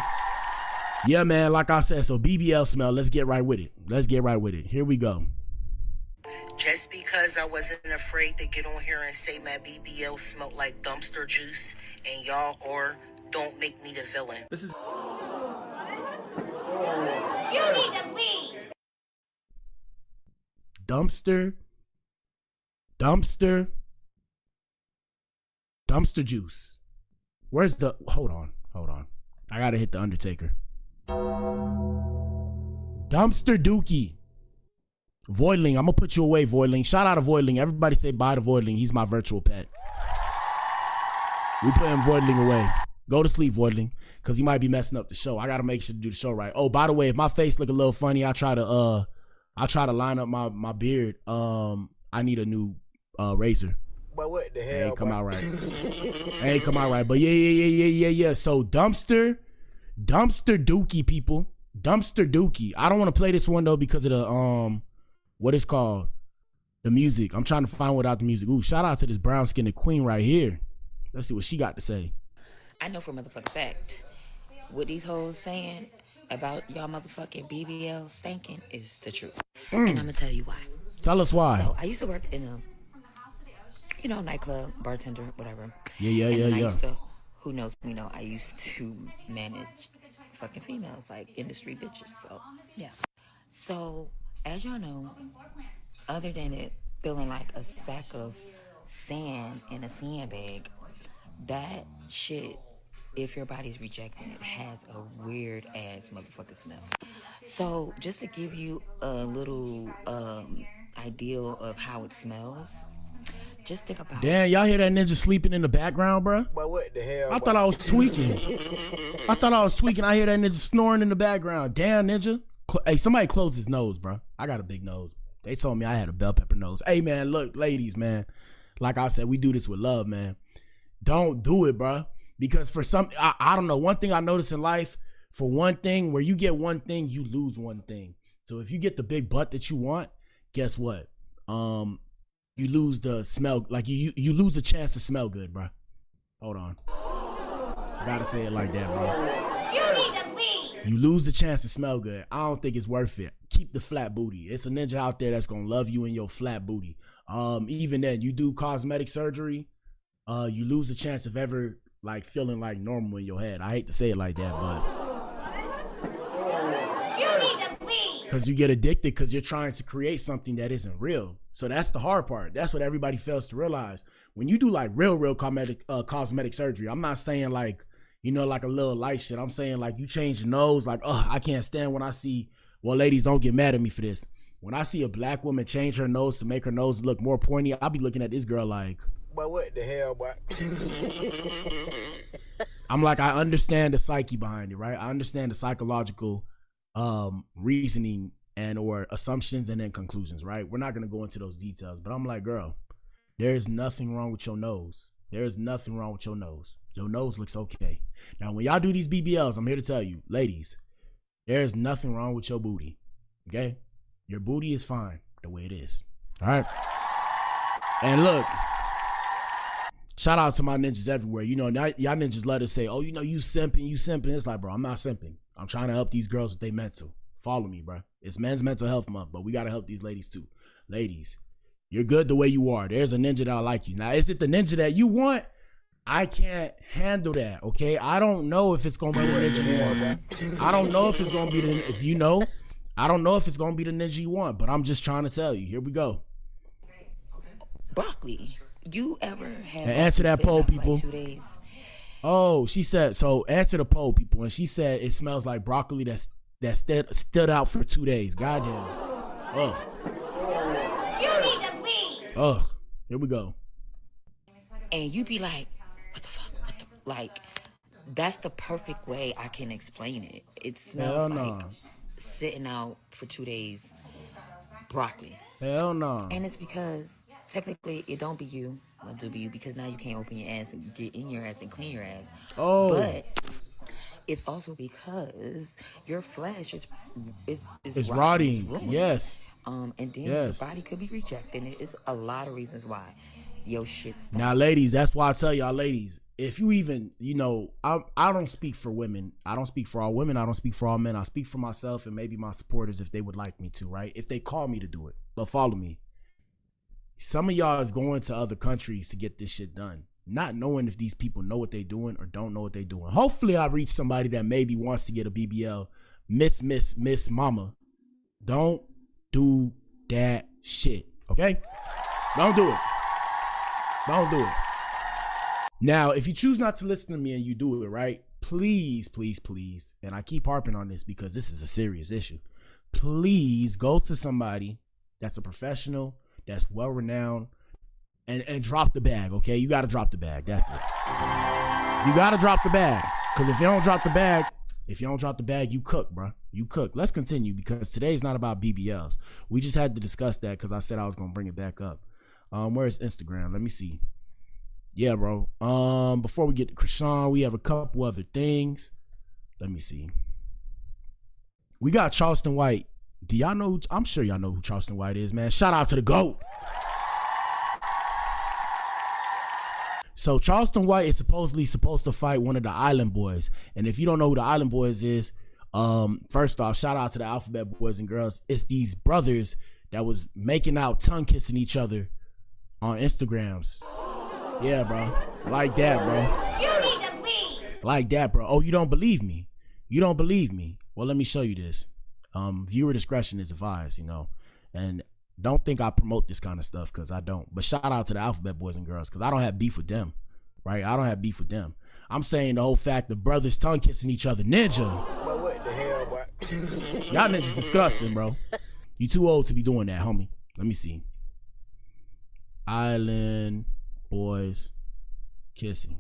yeah, man, like I said, so BBL smell, let's get right with it. Let's get right with it. Here we go. Just because I wasn't afraid to get on here and say my BBL smelled like dumpster juice and y'all or don't make me the villain. You need to leave. Dumpster juice. Where's the, hold on. I gotta hit the Undertaker. Dumpster Dookie. Voidling, I'm gonna put you away, Voidling. Shout out to Voidling. Everybody say bye to Voidling. He's my virtual pet. We putting Voidling away. Go to sleep, Voidling, because he might be messing up the show. I gotta make sure to do the show right. Oh, by the way, if my face look a little funny, I try to line up my beard. I need a new razor. But what the hell? Ain't come out right. Ain't come out right. But yeah. So dumpster dookie, people. Dumpster dookie. I don't want to play this one though because of the what it's called, the music. I'm trying to find without the music. Ooh, shout out to this brown skinned queen right here. Let's see what she got to say. I know for motherfucking fact what these hoes saying about y'all motherfucking BBL stinking is the truth. And I'm gonna tell you why. Tell us why. So I used to work in a nightclub, bartender, whatever. Yeah. Who knows me know I used to manage fucking females, like industry bitches. So yeah. So as y'all know, other than it feeling like a sack of sand in a sandbag, that shit, if your body's rejecting it, has a weird ass motherfucking smell. So just to give you a little idea of how it smells, just think about. Damn, y'all hear that ninja sleeping in the background, bro? But what the hell? I thought I was tweaking. I hear that ninja snoring in the background. Damn, ninja. Hey, somebody close his nose, bro. I got a big nose. They told me I had a bell pepper nose. Hey, man, look, ladies, man. Like I said, we do this with love, man. Don't do it, bro. Because for some, I don't know. One thing I noticed in life, for one thing, where you get one thing, you lose one thing. So if you get the big butt that you want, guess what? You lose the smell. Like you lose the chance to smell good, bro. Hold on. I gotta say it like that, bro. You need to leave. You lose the chance to smell good. I don't think it's worth it. Keep the flat booty. It's a ninja out there that's gonna love you in your flat booty. Even then, you do cosmetic surgery, you lose the chance of ever like feeling like normal in your head. I hate to say it like that, but You need to leave. because you get addicted because you're trying to create something that isn't real. So that's the hard part. That's what everybody fails to realize. When you do like real cosmetic surgery, I'm not saying like, like a little light shit. I'm saying like you change your nose, like, I can't stand when I see, well, ladies, don't get mad at me for this. When I see a black woman change her nose to make her nose look more pointy, I'll be looking at this girl like, but what the hell, boy? I'm like, I understand the psyche behind it, right? I understand the psychological reasoning and or assumptions and then conclusions, right? We're not going to go into those details, but I'm like, girl, there's nothing wrong with your nose. There's nothing wrong with your nose. Your nose looks okay. Now, when y'all do these BBLs, I'm here to tell you, ladies, there's nothing wrong with your booty, okay? Your booty is fine the way it is, all right? And look, shout out to my ninjas everywhere. Now y'all ninjas let us say, oh, you simping. It's like, bro, I'm not simping. I'm trying to help these girls with their mental. Follow me, bro. It's Men's Mental Health Month, but we got to help these ladies too. Ladies, you're good the way you are. There's a ninja that'll like you. Now, is it the ninja that you want? I can't handle that, okay? I don't know if it's going to be the ninja you want, bro. I don't know if it's going to be the, I don't know if it's going to be the ninja you want, but I'm just trying to tell you. Here we go. Broccoli. You ever had answer that poll, people? Like 2 days? Oh, she said, so answer the poll, people. And she said it smells like broccoli that stood out for 2 days. Goddamn. Ugh. You need to leave. Ugh. Here we go. And you be like, what the fuck? Like, that's the perfect way I can explain it. It smells like sitting out for 2 days broccoli. Hell no. And it's because technically it don't be you. Well, do be you, because now you can't open your ass and get in your ass and clean your ass. Oh. But it's also because your flesh is rotting. Yes. And then your body could be rejecting it. It's a lot of reasons why your shit's now, ladies, that's why I tell y'all, ladies, if you even, I don't speak for women. I don't speak for all women. I don't speak for all men. I speak for myself and maybe my supporters if they would like me to, right? If they call me to do it, but follow me. Some of y'all is going to other countries to get this shit done, not knowing if these people know what they doing or don't know what they doing. Hopefully I reach somebody that maybe wants to get a BBL. Miss Mama, don't do that shit, okay? Don't do it. Don't do it. Now, if you choose not to listen to me and you do it, right, please, and I keep harping on this because this is a serious issue, please go to somebody that's a professional, that's well-renowned, and drop the bag, okay? You got to drop the bag. That's it. You got to drop the bag, because if you don't drop the bag, you cook, bro. You cook. Let's continue, because today's not about BBLs. We just had to discuss that because I said I was going to bring it back up. Where's Instagram? Let me see. Yeah, bro. Before we get to Chrisean, we have a couple other things. Let me see. We got Charleston White. Do y'all know? I'm sure y'all know who Charleston White is, man. Shout out to the GOAT. So Charleston White is supposedly supposed to fight one of the Island Boys. And if you don't know who the Island Boys is, first off, shout out to the Alphabet Boys and Girls. It's these brothers that was making out, tongue kissing each other on Instagrams. Yeah, bro. Like that, bro. You need to leave. Like that, bro. Oh, you don't believe me? You don't believe me? Well, let me show you this. Viewer discretion is advised, and don't think I promote this kind of stuff, because I don't. But shout out to the Alphabet Boys and Girls, because I don't have beef with them, right? I don't have beef with them. I'm saying the whole fact the brothers tongue kissing each other. Ninja. But what the hell, boy? Y'all niggas disgusting, bro. You too old to be doing that, homie. Let me see. Island Boys kissing.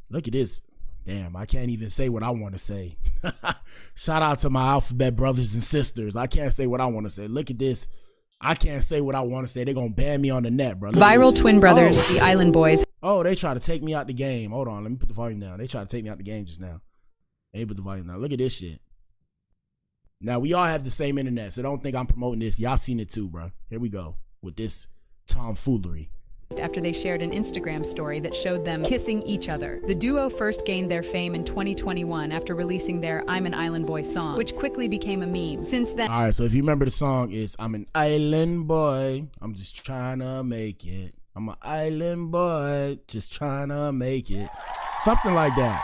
Look at this. Damn, I can't even say what I want to say. Shout out to my Alphabet brothers and sisters. I can't say what I want to say. Look at this. I can't say what I want to say. They're going to ban me on the net, bro. Look Viral twin brothers, the Island Boys. Oh, they try to take me out the game. Hold on. Let me put the volume down. They try to take me out the game just now. They put the volume down. Look at this shit. Now, we all have the same internet, so don't think I'm promoting this. Y'all seen it too, bro. Here we go with this tomfoolery. After they shared an Instagram story that showed them kissing each other. The duo first gained their fame in 2021 after releasing their I'm an Island Boy song, which quickly became a meme. Since then... All right, so if you remember the song, it's I'm an island boy, I'm just trying to make it. I'm an island boy, just trying to make it. Something like that.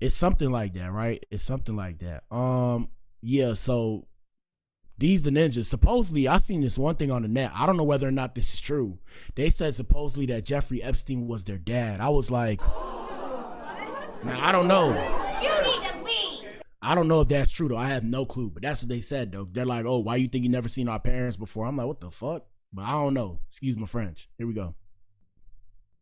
It's something like that, right? It's something like that. Yeah, so... These the ninjas. Supposedly, I seen this one thing on the net. I don't know whether or not this is true. They said supposedly that Jeffrey Epstein was their dad. I was like, now I don't know. You need to leave. I don't know if that's true though. I have no clue. But that's what they said though. They're like, oh, why you think you never seen our parents before? I'm like, what the fuck? But I don't know. Excuse my French. Here we go.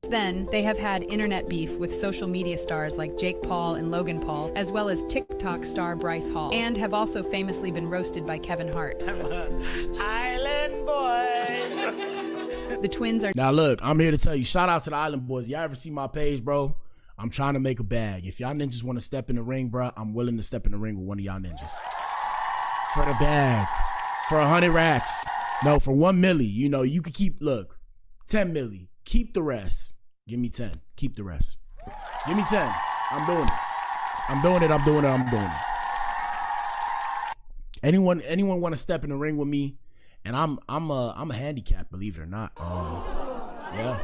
Then, they have had internet beef with social media stars like Jake Paul and Logan Paul, as well as TikTok star Bryce Hall, and have also famously been roasted by Kevin Hart. Island boy. The twins are... Now look, I'm here to tell you, shout out to the Island Boys. Y'all ever see my page, bro? I'm trying to make a bag. If y'all ninjas want to step in the ring, bro, I'm willing to step in the ring with one of y'all ninjas. For the bag. For 100 racks. No, for 1 milli. You could keep, look, 10 milli. Keep the rest. Give me 10. Keep the rest. Give me 10. I'm doing it. I'm doing it. I'm doing it. I'm doing it. Anyone want to step in the ring with me? And I'm a handicap, believe it or not. Yeah.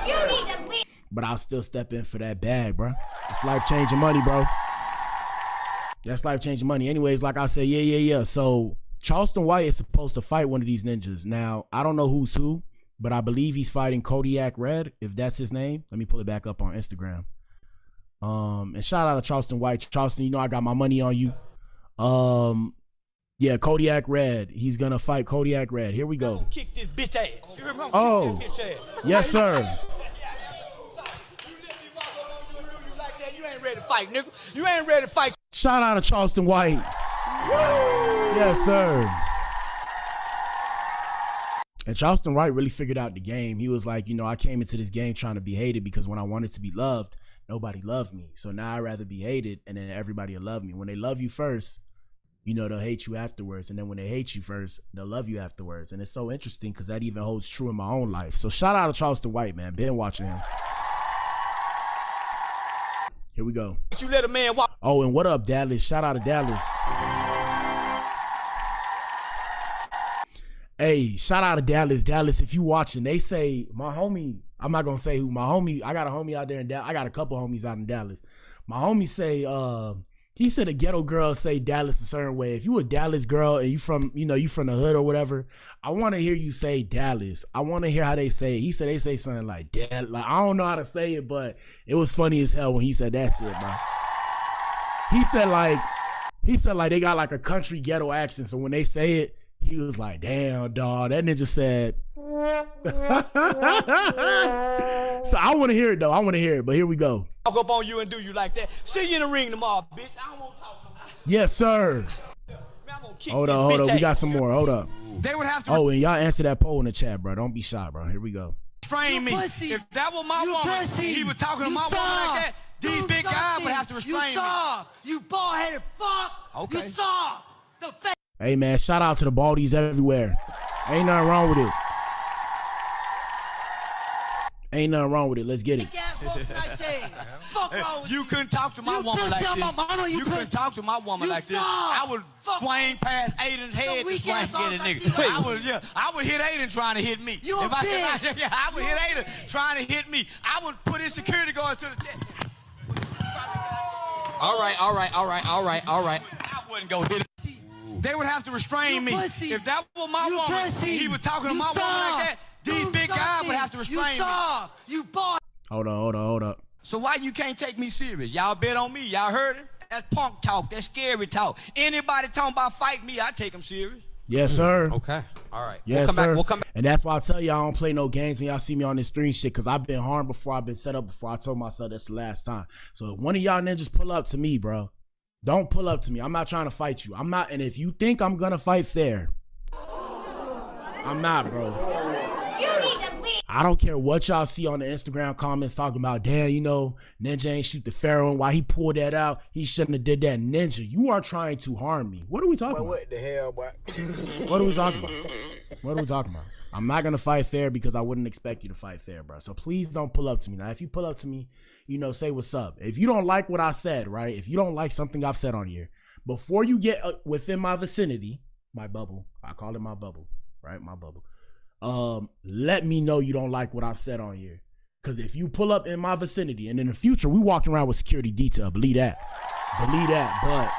You need to leave. But I'll still step in for that bag, bro. It's life-changing money, bro. That's life-changing money. Anyways, like I said, yeah. So Charleston White is supposed to fight one of these ninjas. Now, I don't know who's who, but I believe he's fighting Kodiak Red, if that's his name. Let me pull it back up on Instagram. And shout out to Charleston White. Charleston, I got my money on you. Yeah, Kodiak Red. He's gonna fight Kodiak Red. Here we go. Kick this bitch ass. You remember? Oh, yes, sir. You ain't ready to fight, nigga. You ain't ready to fight. Shout out to Charleston White. Woo! Yes, sir. And Charleston White really figured out the game. He was like, I came into this game trying to be hated because when I wanted to be loved, nobody loved me. So now I'd rather be hated and then everybody will love me. When they love you first, you know, they'll hate you afterwards. And then when they hate you first, they'll love you afterwards. And it's so interesting because that even holds true in my own life. So shout out to Charleston White, man. Been watching him. Here we go. You let a man walk. Oh, and what up, Dallas? Shout out to Dallas. Hey, shout out to Dallas. Dallas, if you watching, they say my homie, I'm not gonna say who, my homie, I got a homie out there in Dallas. I got a couple homies out in Dallas. My homie say, he said a ghetto girl say Dallas a certain way. If you a Dallas girl and you from, you know, you from the hood or whatever, I want to hear you say Dallas. I want to hear how they say it. He said they say something like Dallas. Like, I don't know how to say it, but it was funny as hell when he said that shit, bro. He said like they got like a country ghetto accent. So when they say it, he was like, damn, dog. That ninja said. So I want to hear it, though. I want to hear it. But here we go. Walk up on you and do you like that. See you in the ring tomorrow, bitch. I don't want to talk no more. Yes, sir. Man, hold up. We got some more. Hold up. They would have to. Oh, and y'all answer that poll in the chat, bro. Don't be shy, bro. Here we go. Restrain me. If that was my woman, he was talking to my woman like that. These big guys would have to restrain me. You bald-headed fuck. Okay. You soft. The face. Hey, man, shout out to the baldies everywhere. Ain't nothing wrong with it. Ain't nothing wrong with it. Let's get it. You couldn't talk to my woman like this. You couldn't talk to my woman like this. I would swing past Aiden's head to swing and get a nigga. I would hit Aiden trying to hit me. I would hit Aiden trying to hit me. I would put his security guards to the chest. All right. I wouldn't go hit him. They would have to restrain me. If that was my woman, he was talking to my woman like that. These big guys would have to restrain me. You boy. Hold up. So why you can't take me serious? Y'all bet on me. Y'all heard it? That's punk talk. That's scary talk. Anybody talking about fight me, I take them serious. Yes, sir. Okay. All right. Yes, sir. We'll come back. And that's why I tell y'all I don't play no games when y'all see me on this stream shit, because I've been harmed before. I've been set up before. I told myself that's the last time. So if one of y'all ninjas pull up to me, bro, don't pull up to me. I'm not trying to fight you. I'm not. And if you think I'm going to fight fair, I'm not, bro. I don't care what y'all see on the Instagram comments talking about, damn, you know, Ninja ain't shoot the Pharaoh. Why he pulled that out? He shouldn't have did that. Ninja, you are trying to harm me. What are we talking about? What the hell, boy? What are we talking about? What are we talking about? I'm not going to fight fair because I wouldn't expect you to fight fair, bro. So please don't pull up to me. Now, if you pull up to me, you know, say what's up. If you don't like what I said, right? If you don't like something I've said on here, before you get within my vicinity, my bubble, I call it my bubble, right? My bubble. Let me know you don't like what I've said on here. Because if you pull up in my vicinity and in the future, we walking around with security detail, believe that. But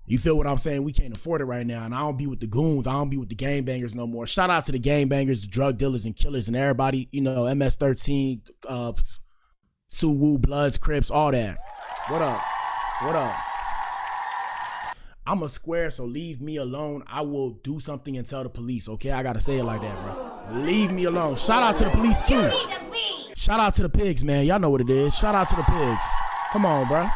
you feel what I'm saying? We can't afford it right now. And I don't be with the goons. I don't be with the gangbangers no more. Shout out to the gangbangers, the drug dealers and killers and everybody, you know, MS-13, Suwoo, Bloods, Crips, all that. What up? I'm a square, so leave me alone. I will do something and tell the police, okay? I gotta say it like that, bro. Leave me alone. Shout out to the police, too. Shout out to the pigs, man. Y'all know what it is. Shout out to the pigs. Come on, bro.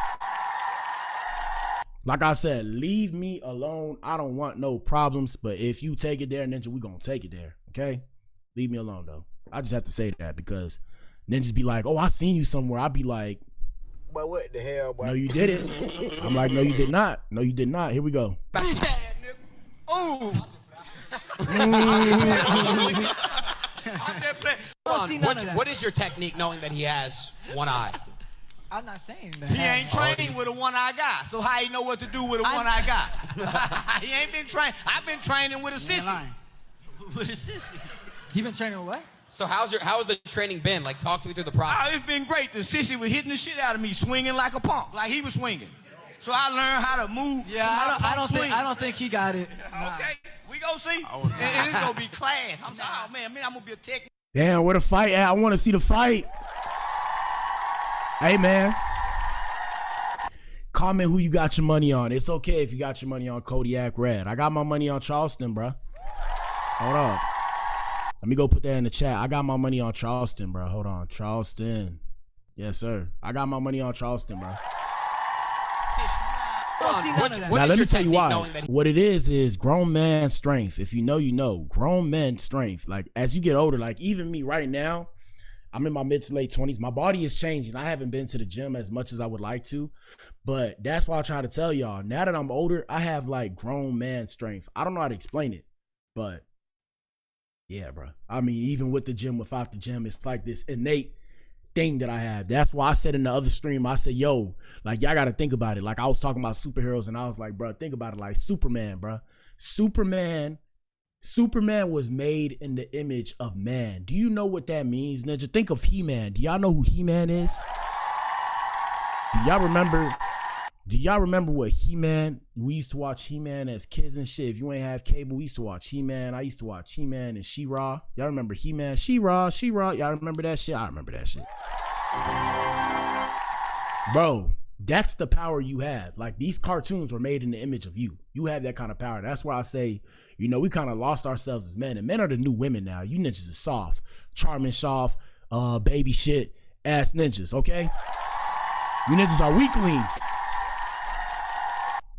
Like I said, leave me alone. I don't want no problems, but if you take it there, Ninja, we gonna take it there, okay? Leave me alone, though. I just have to say that because ninjas be like, oh, I seen you somewhere. I be like, but what the hell, boy? No, you didn't. I'm like, no, you did not. No, you did not. Here we go. Ooh. What is your technique knowing that he has one eye? I'm not saying that. He ain't trained with a one-eye guy, so how he know what to do with a one-eye guy? He ain't been trained. I've been training with a sissy. With a sissy? You been training with what? So how's the training been? Like, talk to me through the process. It's been great. The sissy was hitting the shit out of me, swinging like a punk, like he was swinging. So I learned how to move. Yeah, I don't think he got it. Nah. Okay, we go see. And it's gonna be class. I'm saying, oh man, I'm gonna be a technique. Damn, where the fight at? I want to see the fight. Hey man, comment who you got your money on. It's okay if you got your money on Kodiak Red. I got my money on Charleston, bro. Hold on. Let me go put that in the chat. I got my money on Charleston, bro. Hold on. Charleston. Yes, sir. I got my money on Charleston, bro. Now, let me tell you why. What it is grown man strength. If you know, you know. Grown men strength. Like, as you get older, like, even me right now, I'm in my mid to late 20s. My body is changing. I haven't been to the gym as much as I would like to, but that's why I try to tell y'all. Now that I'm older, I have like grown man strength. I don't know how to explain it, but yeah, bro. I mean, even with the gym, without the gym, it's like this innate thing that I have. That's why I said in the other stream, I said, yo, like, y'all got to think about it. Like, I was talking about superheroes, and I was like, bro, think about it like Superman, bro. Superman was made in the image of man. Do you know what that means, Ninja? Think of He-Man. Do y'all know who He-Man is? Do y'all remember what He-Man? We used to watch He-Man as kids and shit. If you ain't have cable, we used to watch He-Man. I used to watch He-Man and She-Ra. Y'all remember He-Man? She-Ra. Y'all remember that shit? I remember that shit. Bro, that's the power you have. Like, these cartoons were made in the image of you. You have that kind of power. That's why I say, you know, we kind of lost ourselves as men. And men are the new women now. You ninjas are soft. Charming, soft, baby shit, ass ninjas, okay? You ninjas are weaklings.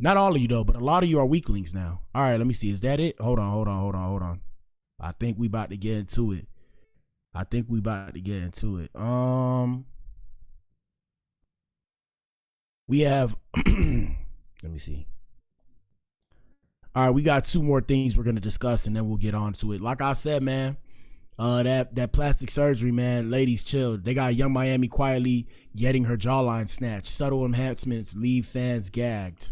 Not all of you though, but a lot of you are weaklings now. All right, let me see. Is that it? Hold on. I think we about to get into it. We have, let me see. All right, we got 2 more things we're going to discuss and then we'll get on to it. Like I said, man, that plastic surgery, man, ladies chill. They got Young Miami quietly getting her jawline snatched. Subtle enhancements leave fans gagged.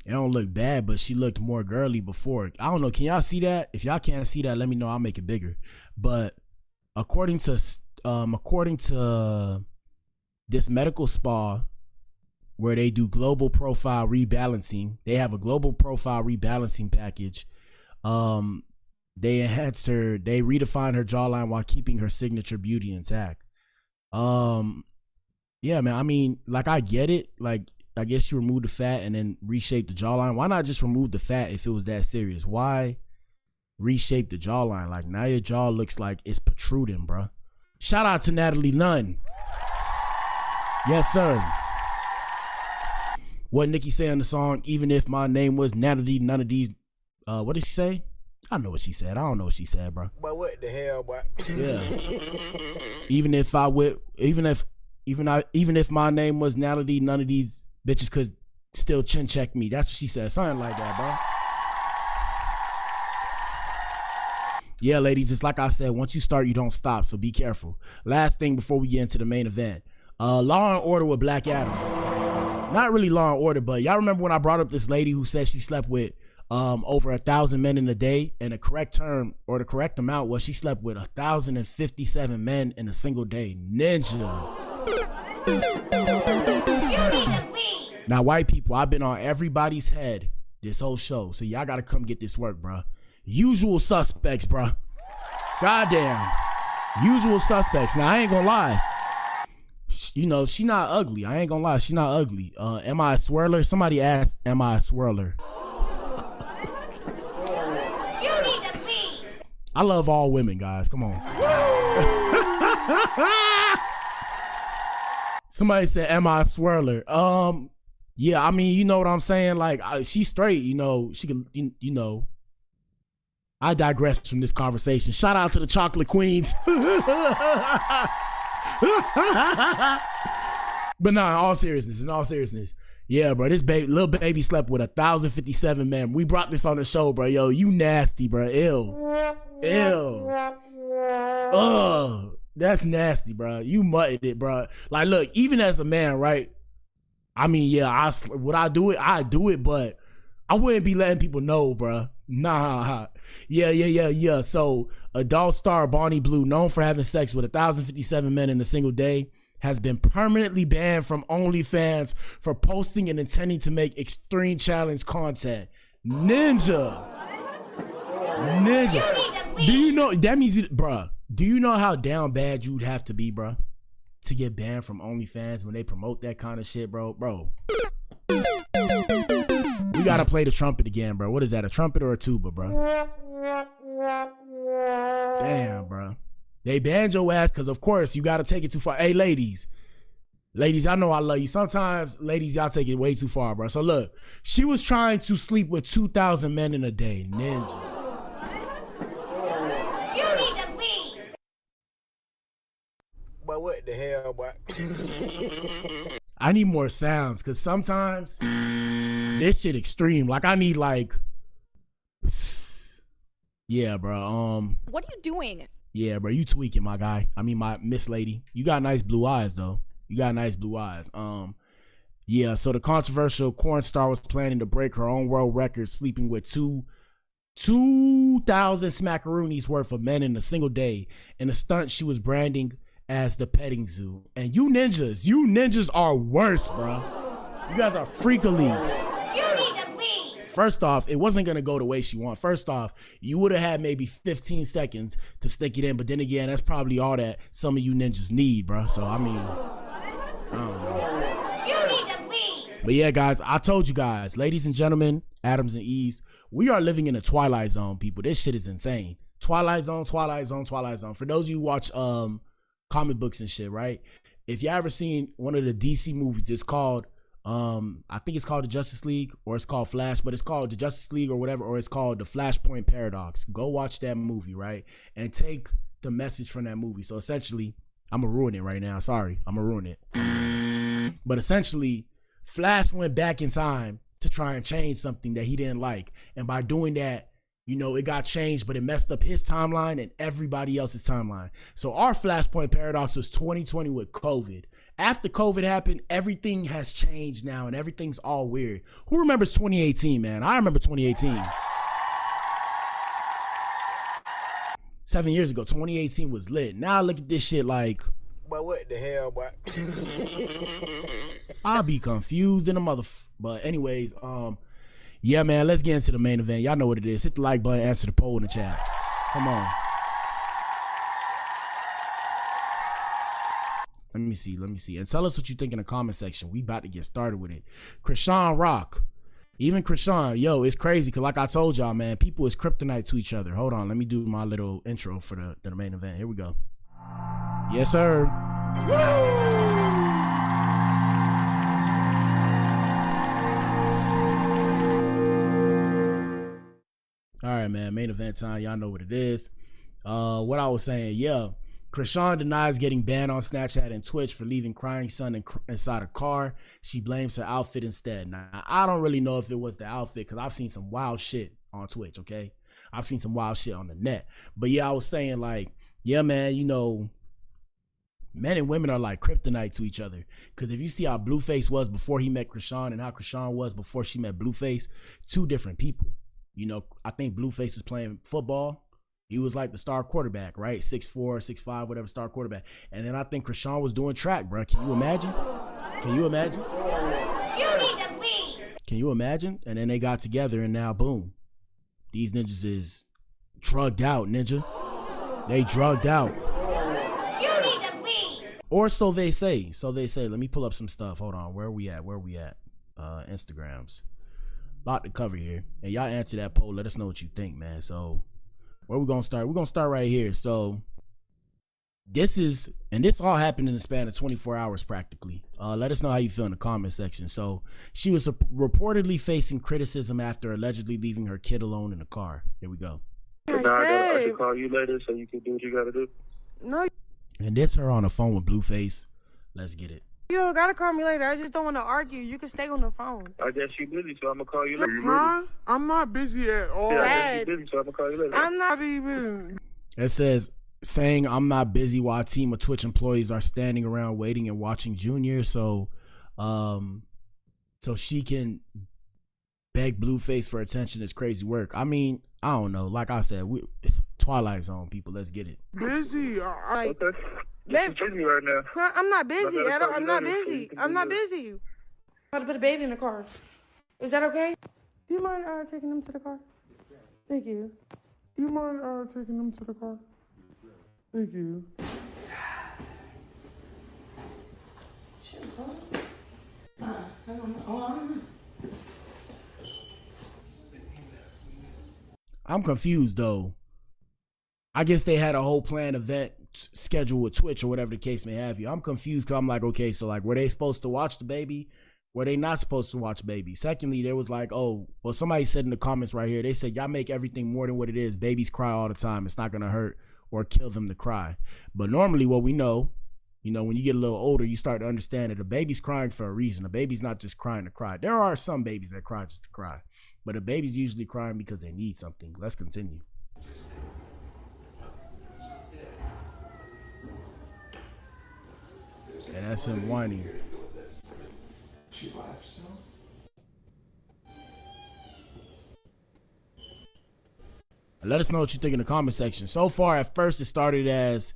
It don't look bad, but she looked more girly before. I don't know. Can y'all see that? If y'all can't see that, let me know. I'll make it bigger. But according to this medical spa where they do global profile rebalancing, they have a global profile rebalancing package. They enhanced her. They redefined her jawline while keeping her signature beauty intact. Yeah, man. I mean, like, I get it. Like, I guess you remove the fat and then reshape the jawline. Why not just remove the fat if it was that serious? Why reshape the jawline? Like, now your jaw looks like it's protruding, bro. Shout out to Natalie Nunn. Yes, sir. What Nicki say on the song, even if my name was Natalie, none of these, what did she say? I know what she said. I don't know what she said, bro. But what the hell, boy? Yeah. even if my name was Natalie, none of these bitches could still chin check me. That's what she said. Something like that, bro. Yeah, ladies, it's like I said, once you start, you don't stop, so be careful. Last thing before we get into the main event. Law and Order with Black Adam. Not really Law and Order, but y'all remember when I brought up this lady who said she slept with over 1,000 men in a day, and the correct term or the correct amount was she slept with 1,057 men in a single day. Ninja. Now, white people, I've been on everybody's head this whole show, so y'all gotta come get this work, bro. Usual suspects, bro. Goddamn. Usual suspects. Now, I ain't gonna lie. You know, she not ugly. I ain't gonna lie. She not ugly. Am I a swirler? Somebody asked, am I a swirler? I love all women, guys. Come on. Somebody said, am I a swirler? Yeah, I mean, you know what I'm saying? Like, she's straight, you know. She can, you know. I digress from this conversation. Shout out to the chocolate queens. But nah, in all seriousness, yeah, bro, this little baby slept with 1,057 men. We brought this on the show, bro. Yo, you nasty, bro. Ew. Ugh, that's nasty, bro. You mutted it, bro. Like, look, even as a man, right? I mean, yeah, would I do it? I do it, but I wouldn't be letting people know, bro. Nah. Yeah. So, adult star Bonnie Blue, known for having sex with 1,057 men in a single day, has been permanently banned from OnlyFans for posting and intending to make extreme challenge content. Ninja. Do you know, that means, bruh, do you know how down bad you'd have to be, bruh, to get banned from OnlyFans when they promote that kind of shit, bro? We gotta play the trumpet again, bro. What is that, a trumpet or a tuba, bro? Damn, bro. They banned your ass because, of course, you gotta take it too far. Hey, ladies, I know I love you. Sometimes, ladies, y'all take it way too far, bro. So look, she was trying to sleep with 2,000 men in a day. Ninja. But what the hell, boy? I need more sounds because sometimes this shit extreme. Like I need like, yeah, bro. What are you doing? Yeah, bro, you tweaking, my guy. I mean, my miss lady. You got nice blue eyes though. You got nice blue eyes. Yeah. So the controversial corn star was planning to break her own world record, sleeping with 2,000 smackaroonies worth of men in a single day, in a stunt she was branding as the petting zoo. And you ninjas are worse, bro. You guys are freak-a-leaks. You need to leave. First off, it wasn't gonna go the way she wanted. First off, you would have had maybe 15 seconds to stick it in, but then again, that's probably all that some of you ninjas need, bro. So I mean, I don't know. You need to leave. But yeah, guys, I told you guys, ladies and gentlemen, Adams and Eves, we are living in a Twilight Zone, people. This shit is insane. Twilight Zone, Twilight Zone, Twilight Zone. For those of you who watch comic books and shit, right? If you ever seen one of the DC movies, it's called I think it's called the Justice League, or it's called Flash, but it's called the Justice League or whatever, or it's called the Flashpoint Paradox. Go watch that movie, right? And take the message from that movie. So essentially, I'm gonna ruin it right now. Sorry, I'm gonna ruin it. But essentially, Flash went back in time to try and change something that he didn't like. And by doing that, you know, it got changed, but it messed up his timeline and everybody else's timeline. So our Flashpoint Paradox was 2020 with COVID. After COVID happened, everything has changed now and everything's all weird. Who remembers 2018, man? I remember 2018. 7 years ago, 2018 was lit. Now look at this shit like... But what the hell, boy? I'll be confused in a But anyways, yeah, man, let's get into the main event. Y'all know what it is. Hit the like button, answer the poll in the chat. Come on. Let me see. And tell us what you think in the comment section. We about to get started with it. Chrisean Rock. Even Chrisean, yo, it's crazy because like I told y'all, man, people is kryptonite to each other. Hold on, let me do my little intro for the main event. Here we go. Yes, sir. All right, man, main event time. Y'all know what it is. What I was saying, yeah. Chrisean denies getting banned on Snapchat and Twitch for leaving crying son inside a car. She blames her outfit instead. Now, I don't really know if it was the outfit because I've seen some wild shit on Twitch, okay? I've seen some wild shit on the net. But yeah, I was saying like, yeah, man, you know, men and women are like kryptonite to each other. Because if you see how Blueface was before he met Chrisean and how Chrisean was before she met Blueface, two different people. You know, I think Blueface was playing football. He was like the star quarterback, right? 6'4", 6'5", whatever, star quarterback. And then I think Chrisean was doing track, bro. Can you imagine? Can you imagine? You need to leave. Can you imagine? And then they got together and now, boom. These ninjas is drugged out, ninja. They drugged out. You need to leave. Or so they say. So they say. Let me pull up some stuff. Hold on. Where are we at? Instagrams. Lot to cover here. And y'all answer that poll. Let us know what you think, man. So where we gonna start? We're gonna start right here. So this all happened in the span of 24 hours practically. Let us know how you feel in the comment section. So she was reportedly facing criticism after allegedly leaving her kid alone in the car. Here we go. I should call you later so you can do what you gotta do. No, And it's her on the phone with Blueface. Let's get it. you don't gotta call me later. I just don't want to argue. You can stay on the phone. I guess you busy, so I'm gonna call you later. Huh? I'm not busy at all. Yeah, I guess you busy, so I'm gonna call you later. I'm not even. It says, saying I'm not busy while a team of Twitch employees are standing around waiting and watching Junior. So she can beg Blueface for attention is crazy work. I mean, I don't know. Like I said, Twilight Zone people. Let's get it. Busy. Okay. You're busy right now. I'm not busy. I'm not busy. So I'm not busy. I'm about to put a baby in the car. Is that okay? Do you mind taking them to the car? Thank you. Do you mind taking them to the car? Thank you. I'm confused though. I guess they had a whole planned event scheduled with Twitch or whatever the case may have you. I'm confused because I'm like, okay, so like, were they supposed to watch the baby? Were they not supposed to watch baby? Secondly, there was like, oh, well, somebody said in the comments right here, they said, y'all make everything more than what it is. Babies cry all the time. It's not going to hurt or kill them to cry. But normally what we know, You know, when you get a little older, you start to understand that a baby's crying for a reason. A baby's not just crying to cry. There are some babies that cry just to cry, but a baby's usually crying because they need something. Let's continue. And that's him whining. Let us know what you think in the comment section. So far, at first, it started as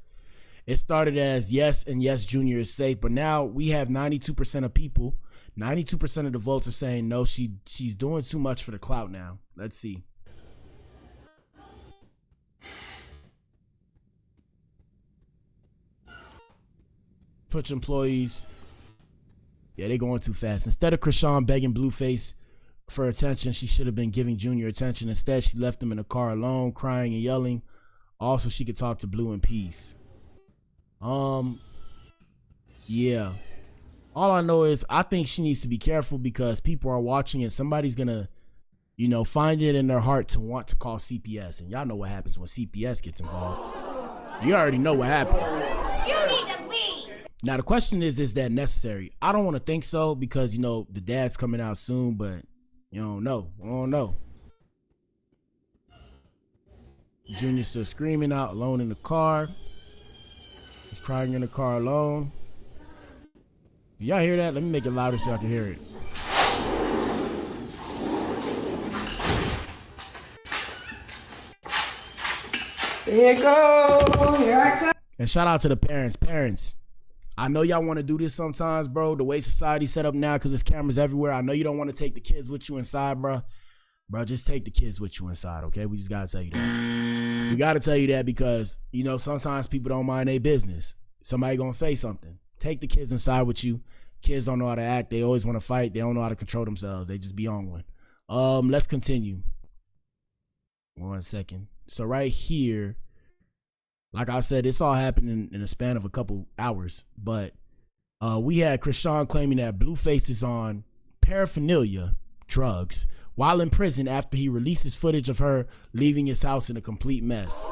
yes, and yes, Junior is safe. But now we have 92% of people, 92% of the votes are saying no, she's doing too much for the clout now. Let's see. Twitch employees. Yeah, they going too fast. Instead of Chrisean begging Blueface for attention, she should have been giving Junior attention. Instead, she left him in the car alone, crying and yelling. Also, she could talk to Blue in peace. Yeah. All I know is I think she needs to be careful because people are watching and somebody's gonna, you know, find it in their heart to want to call CPS. And y'all know what happens when CPS gets involved. You already know what happens. You need to leave. Now, the question is that necessary? I don't want to think so because, you know, the dad's coming out soon, but you don't know. I don't know. Junior's still screaming out alone in the car. He's crying in the car alone. Y'all hear that? Let me make it louder so y'all can hear it. Here it goes. Here I come. And shout out to the parents. Parents, I know y'all want to do this sometimes, bro. The way society's set up now, because there's cameras everywhere. I know you don't want to take the kids with you inside, bro. Bro, just take the kids with you inside, okay? We just got to tell you that. We got to tell you that because, you know, sometimes people don't mind their business. Somebody going to say something. Take the kids inside with you. Kids don't know how to act. They always want to fight. They don't know how to control themselves. They just be on one. Let's continue. 1 second. So right here, like I said, it's all happening in a span of a couple hours. But we had Chrisean claiming that Blueface is on paraphernalia, drugs, while in prison after he releases footage of her leaving his house in a complete mess.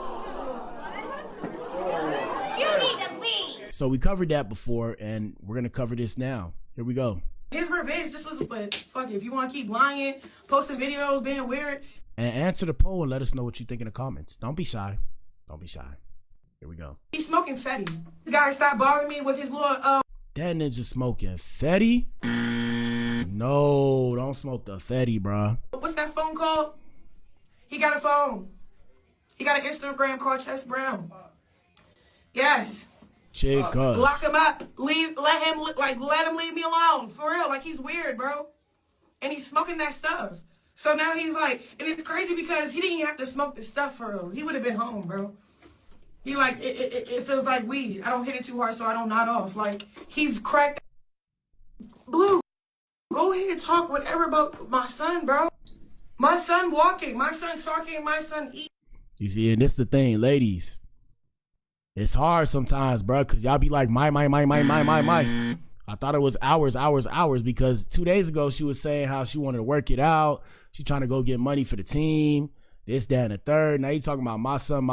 You need to leave. So we covered that before, and we're going to cover this now. Here we go. His revenge, this was, but fuck it, if you want to keep lying, posting videos, being weird. And answer the poll and let us know what you think in the comments. Don't be shy. Don't be shy. Here we go. He's smoking Fetty. The guy stopped bothering me with his little, That ninja smoking Fetty? No, don't smoke the Fetty, bro. What's that phone called? He got a phone. He got an Instagram called Chess Brown. Yes. Chicas. Lock him up. Let him leave me alone. For real, like he's weird, bro. And he's smoking that stuff. So now he's like, and it's crazy because he didn't even have to smoke the stuff for real. He would have been home, bro. He like, it feels like weed. I don't hit it too hard so I don't nod off. Like, he's cracked. Blue, go ahead and talk whatever about my son, bro. My son walking, my son talking, my son eating. You see, and this the thing, ladies. It's hard sometimes, bro, because y'all be like, my. I thought it was hours, because 2 days ago she was saying how she wanted to work it out. She trying to go get money for the team. This, that, and the third. Now you talking about my son.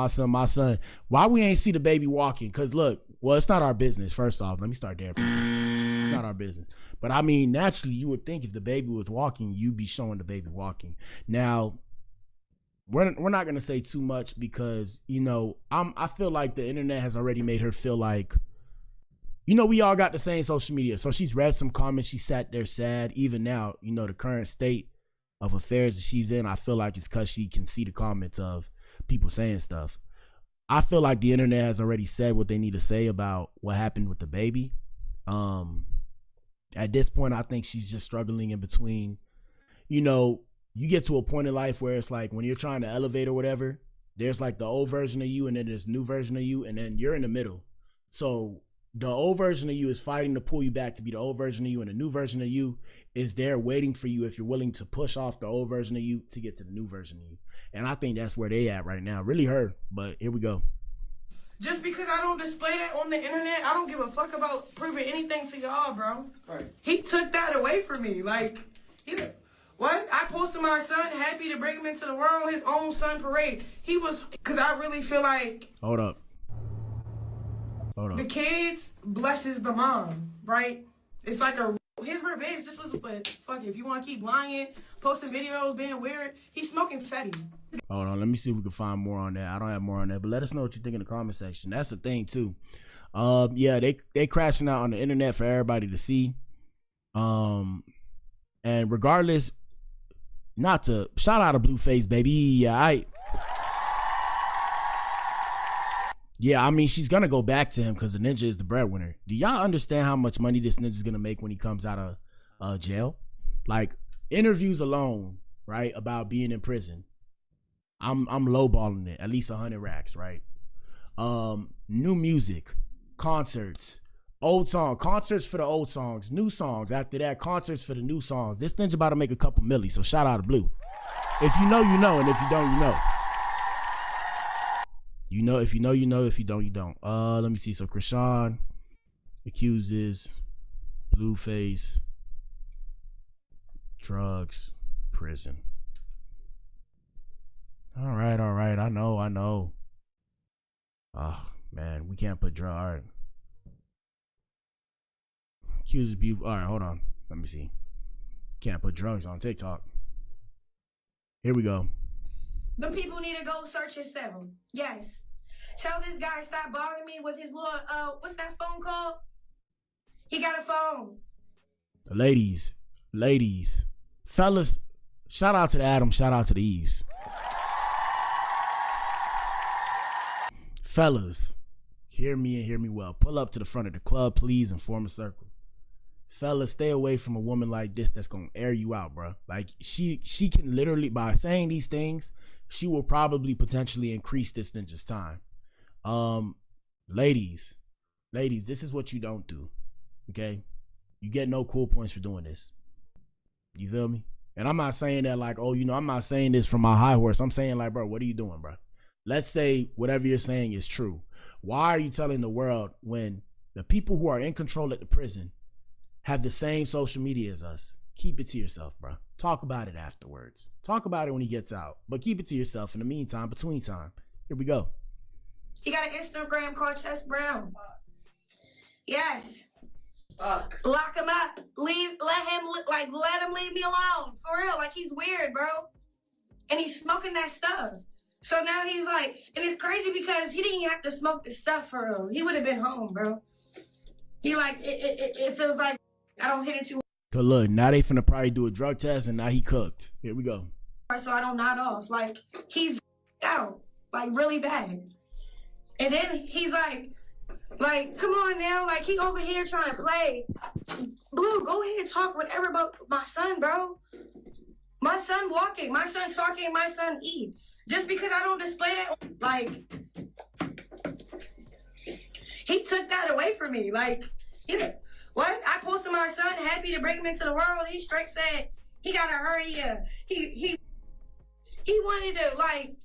Why we ain't see the baby walking? Because look, well, it's not our business, first off. Let me start there. It's not our business. But I mean, naturally, you would think if the baby was walking, you'd be showing the baby walking. Now, we're not going to say too much because, you know, I feel like the internet has already made her feel like, you know, we all got the same social media. So she's read some comments. She sat there sad. Even now, you know, the current state of affairs that she's in, I feel like it's because she can see the comments of people saying stuff. I feel like the internet has already said what they need to say about what happened with the baby. At this point, I think she's just struggling in between. You know, you get to a point in life where it's like when you're trying to elevate or whatever, there's like the old version of you and then there's a new version of you, and then you're in the middle. So the old version of you is fighting to pull you back to be the old version of you, and the new version of you is there waiting for you if you're willing to push off the old version of you to get to the new version of you. And I think that's where they at right now. Really her, but here we go. Just because I don't display that on the internet, I don't give a fuck about proving anything to y'all, bro. Right. He took that away from me. Like, what? I posted my son, happy to bring him into the world, his own son parade. He was, because I really feel like... Hold up. The kids blesses the mom, right? It's like his revenge. This was, but fuck it. If you want to keep lying, posting videos, being weird, he's smoking Fetty. Hold on, let me see if we can find more on that. I don't have more on that, but let us know what you think in the comment section. That's the thing too. Yeah, they crashing out on the internet for everybody to see. And regardless, not to shout out to Blueface, baby. Yeah, I mean, she's gonna go back to him because the ninja is the breadwinner. Do y'all understand how much money this ninja's gonna make when he comes out of jail? Like interviews alone, right, about being in prison. I'm lowballing it, at least 100 racks, right? New music, concerts, old song, concerts for the old songs, new songs. After that, concerts for the new songs. This ninja about to make a couple milli, so shout out to Blue. If you know, you know, and if you don't, you know. You know, if you know, you know. If you don't, you don't. Let me see. So Chrisean accuses Blueface, drugs, prison. All right. I know. Oh man, we can't put drug. All right. Accuses Blueface. All right, hold on. Let me see. Can't put drugs on TikTok. Here we go. The people need to go search his cell. Yes. Tell this guy stop bothering me with his little, what's that phone called? He got a phone. Ladies, fellas, shout out to the Adam, shout out to the Eves. Fellas, hear me and hear me well. Pull up to the front of the club, please, and form a circle. Fellas, stay away from a woman like this that's gonna air you out, bro. Like she can literally, by saying these things, she will probably potentially increase this ninja's time. Ladies, this is what you don't do. Okay, you get no cool points for doing this. You feel me? And I'm not saying that like, oh, you know, I'm not saying this from my high horse. I'm saying like, bro, what are you doing, bro? Let's say whatever you're saying is true. Why are you telling the world when the people who are in control at the prison have the same social media as us? Keep it to yourself, bro. Talk about it afterwards. Talk about it when he gets out, but keep it to yourself in the meantime, between time. Here we go. He got an Instagram called Chess Brown. Yes. Lock him up. Let him leave me alone. For real, like he's weird, bro. And he's smoking that stuff. So now he's like, and it's crazy because he didn't even have to smoke the stuff for real. He would have been home, bro. He like, it feels like I don't hit it too Cause look, now they finna probably do a drug test and now he cooked. Here we go. hard so I don't nod off. Like, he's out, like really bad. And then he's like, come on now, like he over here trying to play. Blue, go ahead and talk whatever about my son, bro. My son walking, my son talking, my son eat. Just because I don't display that, like, he took that away from me. Like, you know, what? I posted my son, happy to bring him into the world. He straight said he got a hernia. He wanted to, like,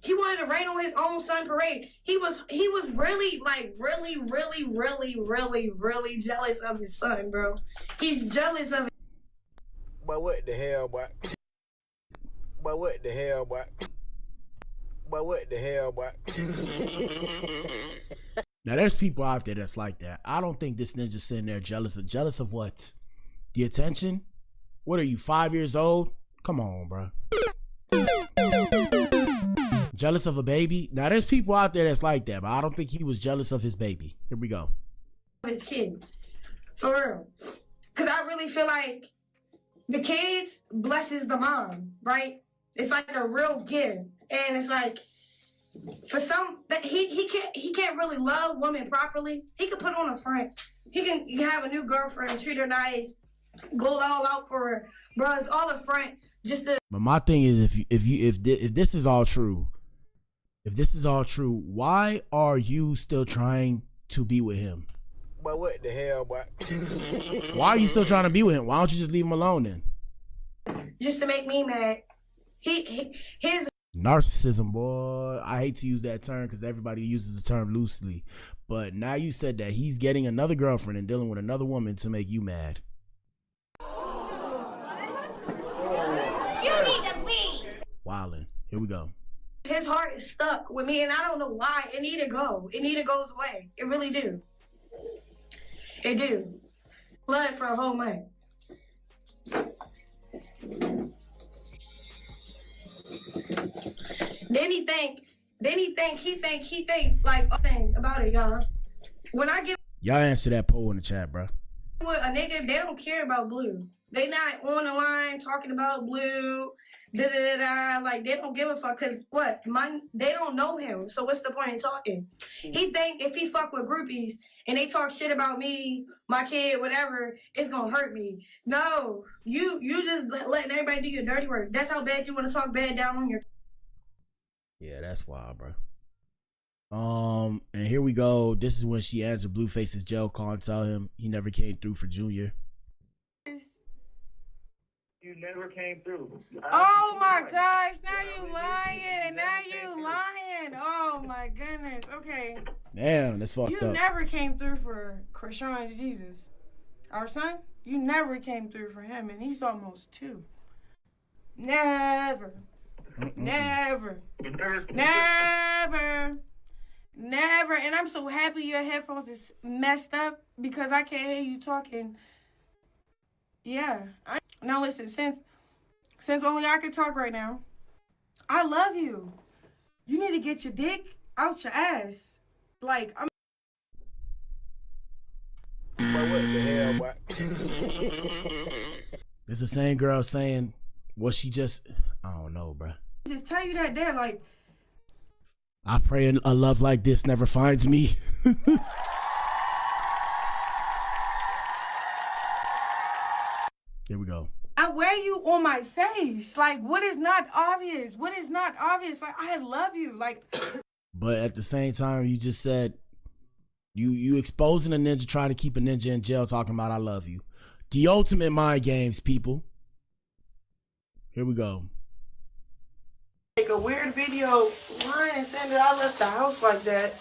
he wanted to rain on his own son parade. He was really, like, really jealous of his son, bro. He's jealous of it. But what the hell, boy? But what the hell, boy? But what the hell, boy? Now there's people out there that's like that. I don't think this ninja's sitting there jealous of what? The attention? What are you, 5 years old? Come on, bro. Jealous of a baby? Now there's people out there that's like that, but I don't think he was jealous of his baby. Here we go. His kids, for real. Cause I really feel like the kids blesses the mom, right? It's like a real gift, and it's like for some that he can't really love women properly. He could put on a front. He can have a new girlfriend, treat her nice, go all out for her, bro. It's all a front. Just to. But my thing is, if this is all true, why are you still trying to be with him? But what the hell, boy? Why are you still trying to be with him? Why don't you just leave him alone then? Just to make me mad. His narcissism, boy. I hate to use that term because everybody uses the term loosely. But now you said that he's getting another girlfriend and dealing with another woman to make you mad. You need to leave. Wildin'. Here we go. His heart is stuck with me, and I don't know why. It need to go. It need to goes away. It really do. It do. Blood for a whole month. Then he think like a thing about it, y'all. When I get Y'all answer that poll in the chat, bro. with a nigga, they don't care about Blue. They not on the line talking about Blue, like they don't give a fuck. Cause they don't know him. So what's the point in talking? He think if he fuck with groupies and they talk shit about me, my kid, whatever, it's gonna hurt me. No, you just letting everybody do your dirty work. That's how bad you want to talk bad down on your. Yeah, that's wild, bro. And here we go. This is when she answered Blueface's jail call and tell him he never came through for Junior. You never came through. Oh my gosh, now you lying. Oh my goodness. Okay. Damn, that's fucked You up. never came through for Chrisean Jesus. Our son, you never came through for him, and he's almost 2. Never. Never. And I'm so happy your headphones is messed up because I can't hear you talking. Yeah. Now listen, since only I can talk right now, I love you. You need to get your dick out your ass. Like, I'm. But what the hell, boy? It's the same girl saying, "Was she just?" I don't know, bro. Just tell you that there, like. I pray a love like this never finds me. Here we go. I wear you on my face. Like, what is not obvious? Like, I love you. Like. But at the same time, you just said you exposing a ninja, trying to keep a ninja in jail, talking about I love you. The ultimate mind games, people. Here we go. Make a weird video, lying and saying that I left the house like that.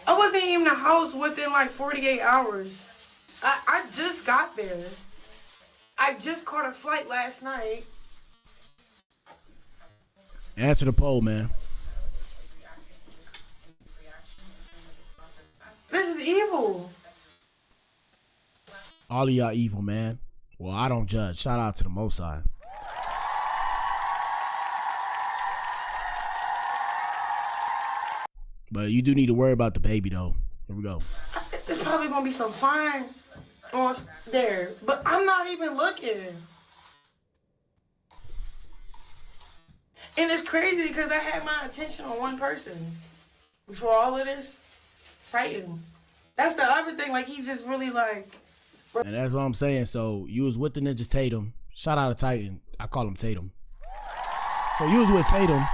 I wasn't even in the house within like 48 hours. I just got there. I just caught a flight last night. Answer the poll, man. This is evil. All of y'all evil, man. Well, I don't judge. Shout out to the Most High. But you do need to worry about the baby, though. Here we go. There's probably going to be some fine on there, but I'm not even looking. And it's crazy because I had my attention on one person before all of this. Titan. That's the other thing. Like, he's just really like. And that's what I'm saying. So you was with the ninjas Tatum. Shout out to Titan. I call him Tatum. So you was with Tatum.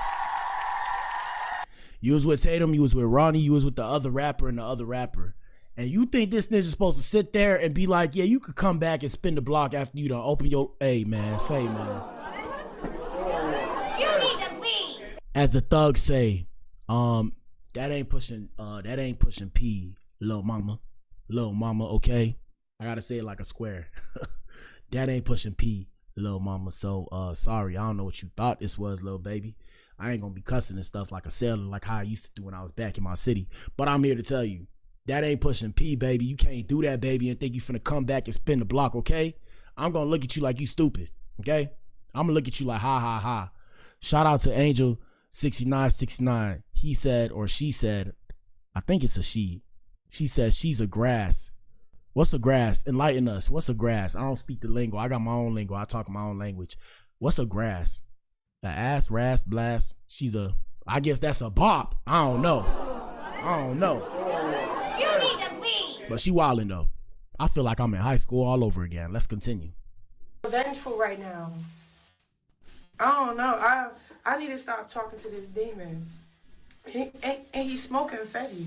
You was with Tatum, you was with Ronnie, you was with the other rapper and the other rapper. And you think this ninja's supposed to sit there and be like, yeah, you could come back and spin the block after you done open your, hey man, say man. You need to leave. As the thugs say, that ain't pushing P, little mama, okay? I gotta say it like a square. That ain't pushing P, little mama. So, sorry, I don't know what you thought this was, little baby. I ain't gonna be cussing and stuff like a sailor, like how I used to do when I was back in my city. But I'm here to tell you, that ain't pushing P, baby. You can't do that, baby, and think you finna come back and spin the block, okay? I'm gonna look at you like you stupid, okay? I'm gonna look at you like ha ha ha. Shout out to Angel 6969. He said, or she said, I think it's a she. She said she's a grass. What's a grass? Enlighten us. What's a grass? I don't speak the lingo. I got my own lingo. I talk my own language. What's a grass? The ass, ras, blast. I guess that's a bop. I don't know. You need to leave. But she wildin' though. I feel like I'm in high school all over again. Let's continue. Vengeful right now. I don't know. I need to stop talking to this demon. And he's smoking Fetty.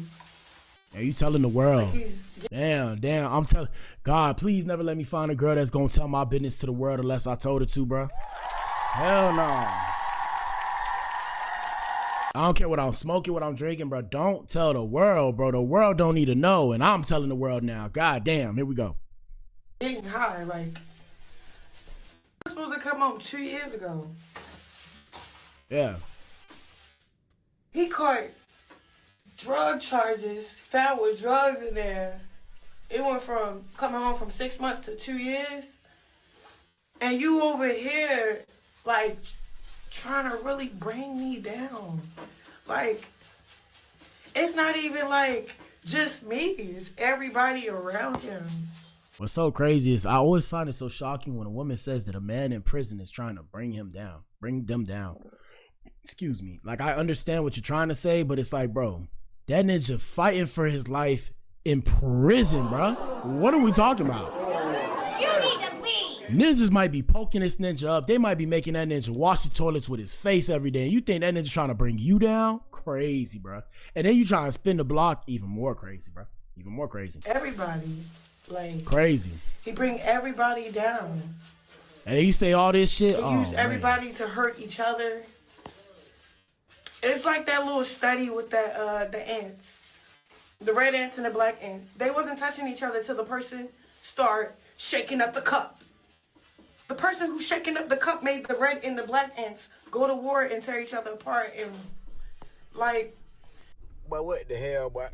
Are you telling the world? Like damn. I'm telling God, please never let me find a girl that's gonna tell my business to the world unless I told her to, bro. Hell no. I don't care what I'm smoking, what I'm drinking, bro. Don't tell the world, bro. The world don't need to know, and I'm telling the world now. God damn, here we go. Getting high, like. I was supposed to come home 2 years ago. Yeah. He caught drug charges, found with drugs in there. It went from coming home from 6 months to 2 years. And you over here, like, trying to really bring me down. Like, it's not even, like, just me. It's everybody around him. What's so crazy is I always find it so shocking when a woman says that a man in prison is trying to bring them down. Excuse me. Like, I understand what you're trying to say, but it's like, bro, that ninja fighting for his life in prison, bro. What are we talking about? You need to leave. Ninjas might be poking this ninja up. They might be making that ninja wash the toilets with his face every day. And you think that ninja trying to bring you down? Crazy, bro. And then you trying to spin the block? Even more crazy, bro. Even more crazy. Everybody. Like, crazy. He bring everybody down. And then you say all this shit? He use everybody to hurt each other. It's like that little study with that the ants. The red ants and the black ants. They wasn't touching each other till the person start shaking up the cup. The person who's shaking up the cup made the red and the black ants go to war and tear each other apart. And, like... But what the hell, boy?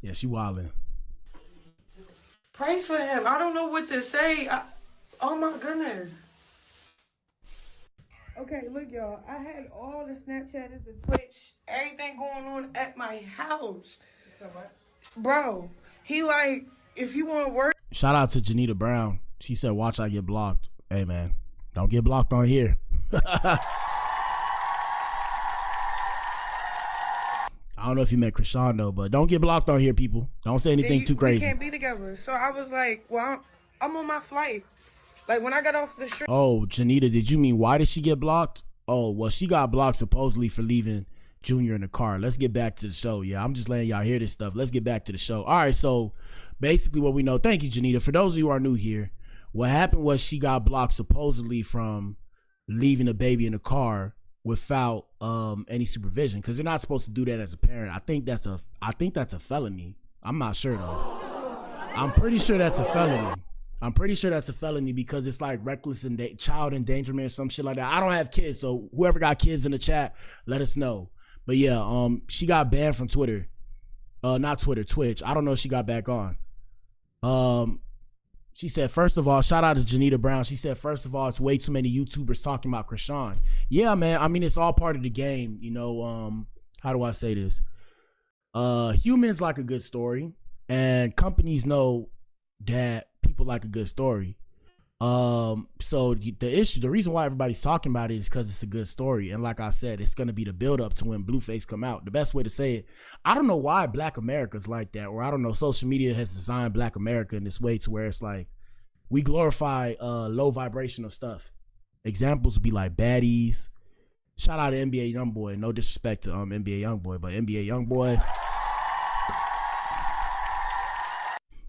Yeah, she wildin'. Pray for him. I don't know what to say. Oh my goodness. Okay, look, y'all. I had all the Snapchatters, the Twitch, everything going on at my house. Bro, he like, if you want to work. Shout out to Janita Brown. She said, watch I get blocked. Hey, man, don't get blocked on here. I don't know if you met Chrisean though, but don't get blocked on here, people. Don't say anything too crazy. We can't be together. So I was like, well, I'm on my flight. Like, when I got off the street. Oh, Janita, did you mean why did she get blocked? Oh, well, she got blocked supposedly for leaving Junior in the car. Let's get back to the show. Yeah, I'm just letting y'all hear this stuff. Let's get back to the show. All right, so basically what we know. Thank you, Janita. For those of you who are new here, what happened was she got blocked supposedly from leaving a baby in the car without any supervision, because they're not supposed to do that as a parent. I think that's a felony. I'm not sure though. I'm pretty sure that's a felony because it's like reckless and child endangerment or some shit like that. I don't have kids, so whoever got kids in the chat, let us know. But yeah, she got banned from Twitter. Not Twitter, Twitch. I don't know if she got back on. She said, first of all, shout out to Janita Brown. She said, first of all, it's way too many YouTubers talking about Chrisean. Yeah, man. I mean, it's all part of the game. You know, how do I say this? Humans like a good story, and companies know that people like a good story. So the reason why everybody's talking about it is because it's a good story. And like I said, it's going to be the build up to when Blueface come out. The best way to say it, I don't know why Black America's like that, or I don't know, social media has designed Black America in this way to where it's like, we glorify low vibrational stuff. Examples would be like baddies. Shout out to NBA Youngboy. No disrespect to NBA Youngboy, but NBA Youngboy.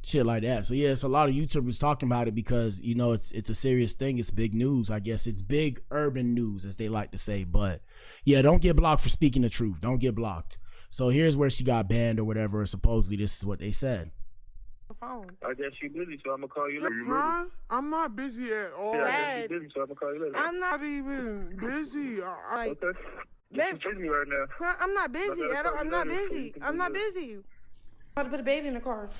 Shit like that. So yeah, it's a lot of YouTubers talking about it because, you know, it's a serious thing. It's big news, I guess. It's big urban news, as they like to say. But yeah, don't get blocked for speaking the truth. Don't get blocked. So here's where she got banned or whatever. Supposedly this is what they said. I guess you're busy, so I'm gonna call you later. Huh? I'm not busy at all. Yeah, I guess you're busy, so I'm gonna call you later. I'm not even busy. Okay. You're busy right now. I'm not busy. I'm not busy. I'm not busy. I'm about to put a baby in the car.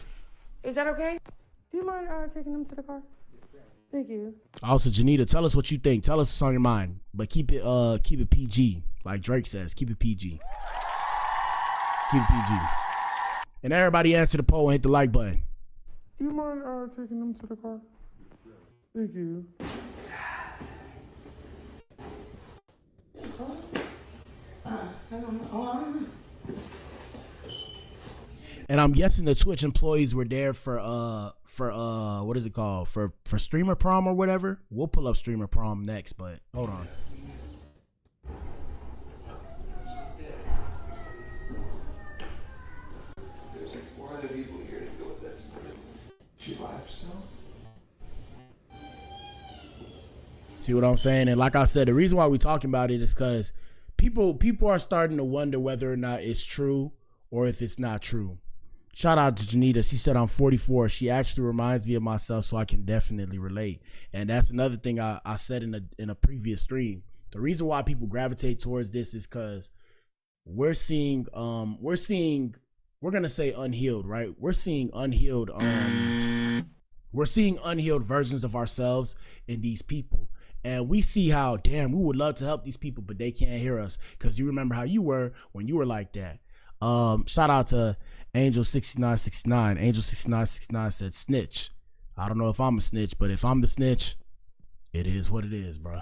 Is that okay? Do you mind taking them to the car? Thank you. Also, Janita, tell us what you think. Tell us what's on your mind, but keep it PG, like Drake says. Keep it PG. Keep it PG. And everybody answer the poll and hit the like button. Do you mind taking them to the car? Thank you. And I'm guessing the Twitch employees were there for what is it called? For Streamer Prom or whatever. We'll pull up Streamer Prom next, but hold on. There's like 400 people here to go with this. She live still? See what I'm saying? And like I said, the reason why we're talking about it is because people are starting to wonder whether or not it's true or if it's not true. Shout out to Janita. She said I'm 44. She actually reminds me of myself, so I can definitely relate. And that's another thing I said in a previous stream. The reason why people gravitate towards this is because we're gonna say unhealed, right? We're seeing unhealed versions of ourselves in these people. And we see how, damn, we would love to help these people, but they can't hear us. Cause you remember how you were when you were like that. Shout out to Angel6969. Angel6969 said snitch. I don't know if I'm a snitch, but if I'm the snitch, it is what it is, bro.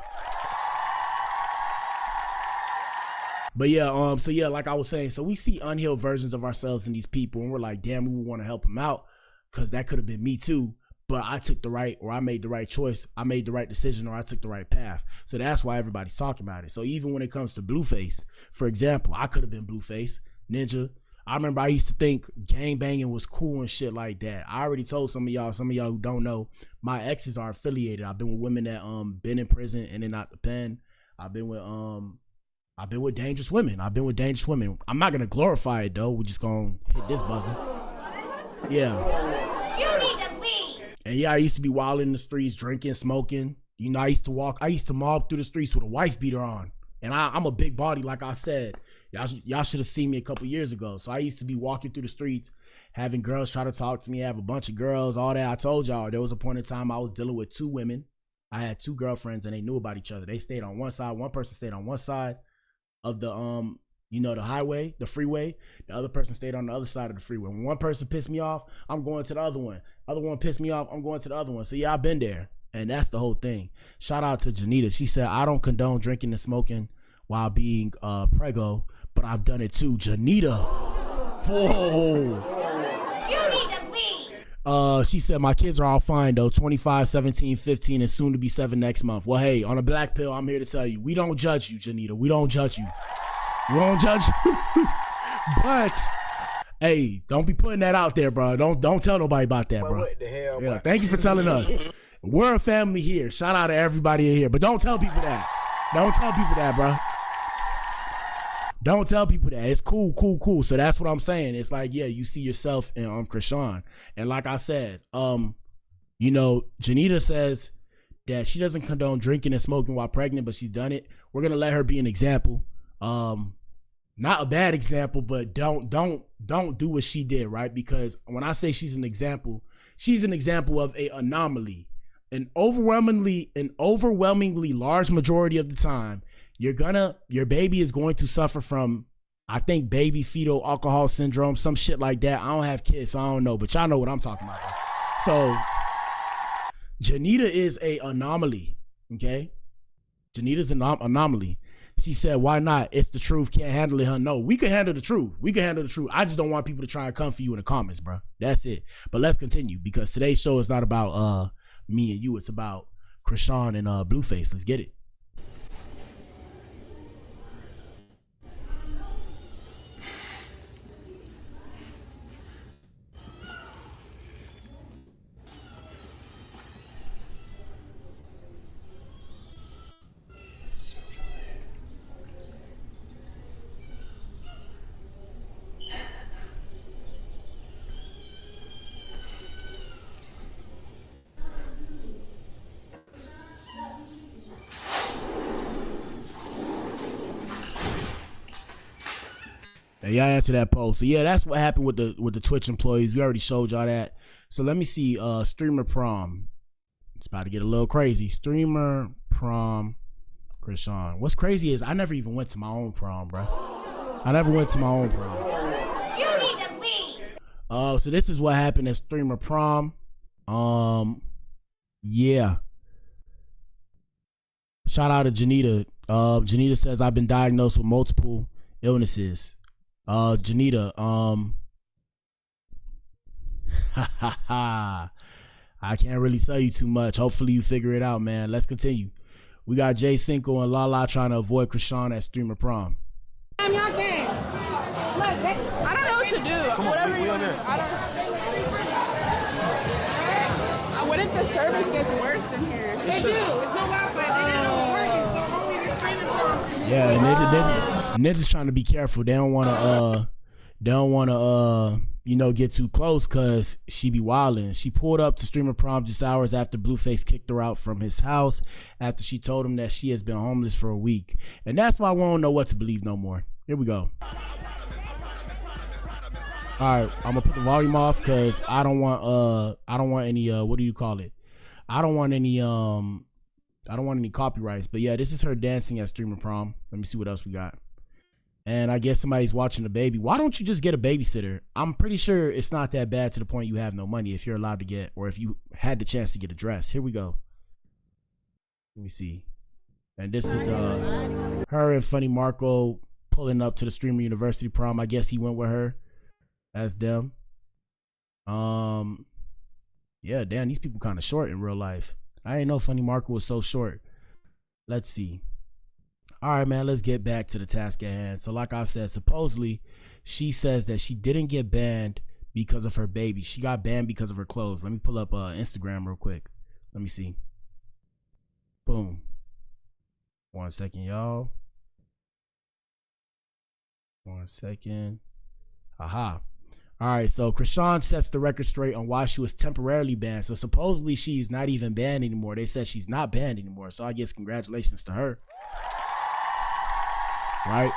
But yeah, so yeah, like I was saying, so we see unhealed versions of ourselves in these people, and we're like, damn, we would want to help them out, because that could have been me too, but I took the right, or I made the right choice, I made the right decision, or I took the right path. So that's why everybody's talking about it. So even when it comes to Blueface, for example, I could have been Blueface, Ninja. I remember I used to think gang banging was cool and shit like that. I already told some of y'all who don't know, my exes are affiliated. I've been with women that been in prison and then out the pen. I've been with dangerous women. I'm not gonna glorify it though. We're just gonna hit this buzzer. Yeah. You need to leave. And yeah, I used to be wild in the streets, drinking, smoking. You know, I used to mob through the streets with a wife beater on. And I'm a big body, like I said. Y'all should have seen me a couple years ago. So I used to be walking through the streets, having girls try to talk to me, have a bunch of girls, all that. I told y'all there was a point in time I was dealing with 2 women. I had 2 girlfriends and they knew about each other. They stayed on one side. One person stayed on one side of the the highway, the freeway. The other person stayed on the other side of the freeway. When one person pissed me off, I'm going to the other one. Other one pissed me off, I'm going to the other one. So yeah, I've been there. And that's the whole thing. Shout out to Janita. She said, I don't condone drinking and smoking while being prego, but I've done it too. Janita. Whoa. You need to leave. She said, my kids are all fine though. 25, 17, 15, and soon to be 7 next month. Well, hey, on a Blac Pill, I'm here to tell you, we don't judge you, Janita. We don't judge you. We don't judge you. But hey, don't be putting that out there, bro. Don't tell nobody about that, bro. What the hell, yeah, thank you for telling us. We're a family here. Shout out to everybody in here. But don't tell people that. Don't tell people that, bro. Don't tell people that. It's cool. So that's what I'm saying. It's like, yeah, you see yourself in Chrisean. And like I said, Janita says that she doesn't condone drinking and smoking while pregnant, but she's done it. We're gonna let her be an example. Not a bad example, but don't do what she did, right? Because when I say she's an example of a anomaly. An overwhelmingly large majority of the time, your baby is going to suffer from, I think, baby fetal alcohol syndrome, some shit like that. I don't have kids, so I don't know, but y'all know what I'm talking about. So Janita is a anomaly, okay? Janita's an anomaly. She said, why not? It's the truth. Can't handle it, huh? No, we can handle the truth. I just don't want people to try and come for you in the comments, bro. That's it. But let's continue, because today's show is not about me and you. It's about Chrisean and Blueface. Let's get it. Y'all answer that poll. So yeah, that's what happened with the Twitch employees. We already showed y'all that. So let me see. Streamer Prom. It's about to get a little crazy. Streamer Prom, Chrisean. What's crazy is I never even went to my own prom, bro. I never went to my own prom. You need to leave. So this is what happened at Streamer Prom. Yeah. Shout out to Janita. Janita says, I've been diagnosed with multiple illnesses. Janita, I can't really tell you too much. Hopefully you figure it out, man. Let's continue. We got Jay Cinco and Lala trying to avoid Chrisean at Streamer Prom. Y'all can. I don't know what to do. Whatever you want to do. What if the service gets worse than here? They do. It's no Wi-Fi. They don't work. It's only the Streamer Prom. Yeah, and they're just trying to be careful. They don't want to get too close because she be wildin'. She pulled up to Streamer Prom just hours after Blueface kicked her out from his house after she told him that she has been homeless for a week. And that's why we don't know what to believe no more. Here we go. All right, I'm gonna put the volume off because I don't want any what do you call it? I don't want any copyrights. But yeah, this is her dancing at Streamer Prom. Let me see what else we got. And I guess somebody's watching the baby. Why don't you just get a babysitter? I'm pretty sure it's not that bad to the point you have no money if you're allowed to get, or if you had the chance to get a dress. Here we go. Let me see. And this is her and Funny Marco pulling up to the Streamer University Prom. I guess he went with her as them. Yeah, damn, these people kind of short in real life. I didn't know Funny Marco was so short. Let's see. All right, man, let's get back to the task at hand. So like I said, supposedly she says that she didn't get banned because of her baby. She got banned because of her clothes. Let me pull up Instagram real quick. Let me see. Boom. 1 second, y'all. 1 second. Aha. All right, so Chrisean sets the record straight on why she was temporarily banned. So supposedly she's not even banned anymore. They said she's not banned anymore. So I guess congratulations to her. Right?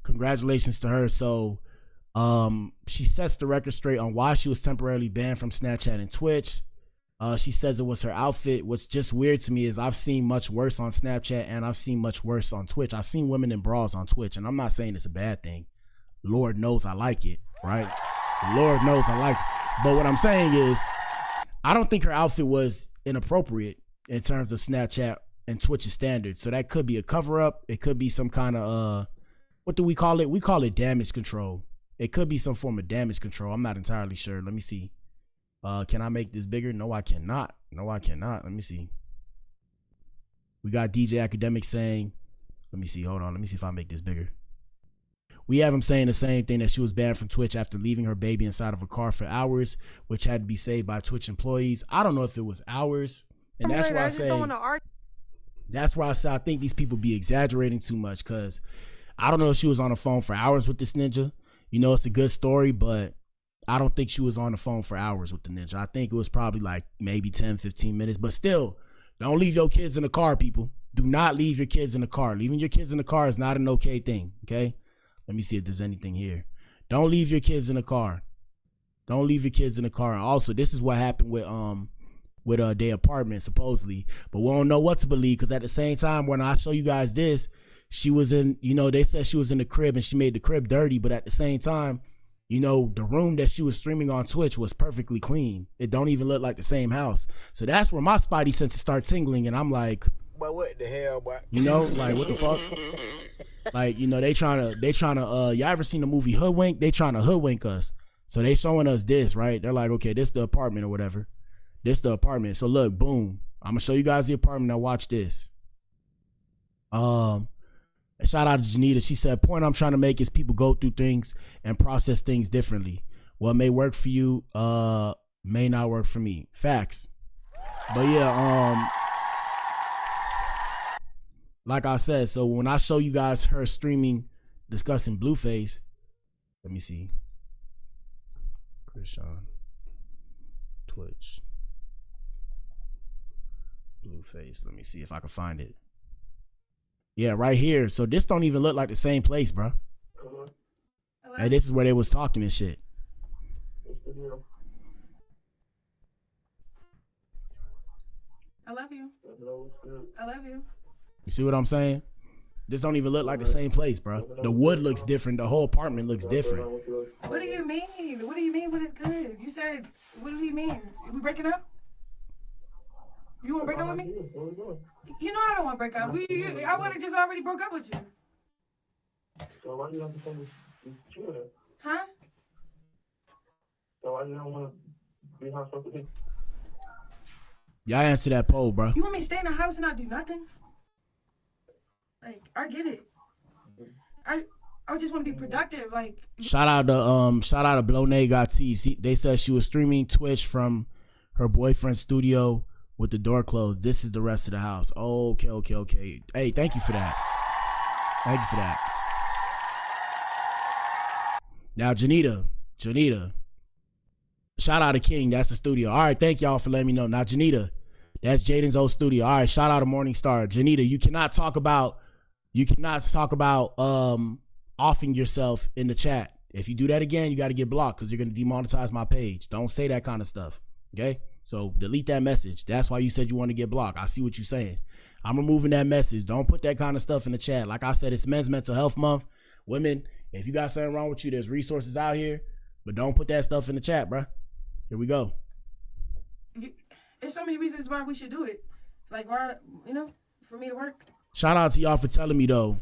Congratulations to her. So she sets the record straight on why she was temporarily banned from Snapchat and Twitch. She says it was her outfit. What's just weird to me is I've seen much worse on Snapchat and I've seen much worse on Twitch. I've seen women in bras on Twitch, and I'm not saying it's a bad thing. Lord knows I like it, right? Lord knows I like it. But what I'm saying is I don't think her outfit was inappropriate in terms of Snapchat and Twitch's standards. So that could be a cover up. It could be some kind of what do we call it? We call it damage control. It could be some form of damage control. I'm not entirely sure. Let me see. Can I make this bigger? No, I cannot. No, I cannot. Let me see. We got DJ Academic saying, let me see. Hold on. Let me see if I make this bigger. We have him saying the same thing, that she was banned from Twitch after leaving her baby inside of a car for hours, which had to be saved by Twitch employees. I don't know if it was hours. And that's why I say, that's why I say I think these people be exaggerating too much, because I don't know if she was on the phone for hours with this ninja. You know, it's a good story, but I don't think she was on the phone for hours with the ninja. I think it was probably like maybe 10, 15 minutes. But still, don't leave your kids in the car, people. Do not leave your kids in the car. Leaving your kids in the car is not an okay thing, okay? Let me see if there's anything here. Don't leave your kids in the car. Don't leave your kids in the car. And also, this is what happened with their apartment, supposedly. But we don't know what to believe, because at the same time, when I show you guys this, she was in, you know, they said she was in the crib and she made the crib dirty. But at the same time, you know, the room that she was streaming on Twitch was perfectly clean. It don't even look like the same house. So that's where my spidey senses start tingling, and I'm like, but what the hell, boy? You know, like, what the fuck? Like, you know, they trying to, y'all ever seen the movie Hoodwink? They trying to hoodwink us. So they showing us this, right? They're like, okay, this the apartment or whatever. This the apartment. So look, boom. I'm gonna show you guys the apartment. Now watch this. Shout out to Janita. She said, point I'm trying to make is people go through things and process things differently. What may work for you, may not work for me. Facts. But yeah, like I said, so when I show you guys her streaming discussing Blueface, let me see. Chrisean, Twitch, Blueface. Let me see if I can find it. Yeah, right here. So this don't even look like the same place, bro. Hey, this is where they was talking and shit. I love you. I love you. You see what I'm saying? This don't even look like the same place, bro. The wood looks different. The whole apartment looks different. What do you mean? What do you mean what is good? You said, what do you mean? Are we breaking up? You want to break up with me? You know I don't want to break up. I would have just already broke up with you. So why you have to come to chill? Huh? So why you don't want to be house with me? Y'all answer that poll, bro. You want me to stay in the house and not do nothing? Like, I get it. I just want to be productive. Like, shout out to Blonay got T. They said she was streaming Twitch from her boyfriend's studio with the door closed. This is the rest of the house. Okay. Hey, thank you for that. Thank you for that. Now, Janita, shout out to King. That's the studio. All right, thank y'all for letting me know. Now, Janita, that's Jaden's old studio. All right, shout out to Morningstar. Janita, you cannot talk about offing yourself in the chat. If you do that again, you got to get blocked because you're going to demonetize my page. Don't say that kind of stuff. Okay? So delete that message. That's why you said you want to get blocked. I see what you're saying. I'm removing that message. Don't put that kind of stuff in the chat. Like I said, it's Men's Mental Health Month. Women, if you got something wrong with you, there's resources out here, but don't put that stuff in the chat, bruh. Here we go. There's so many reasons why we should do it. Like, why, for me to work. Shout out to y'all for telling me, though.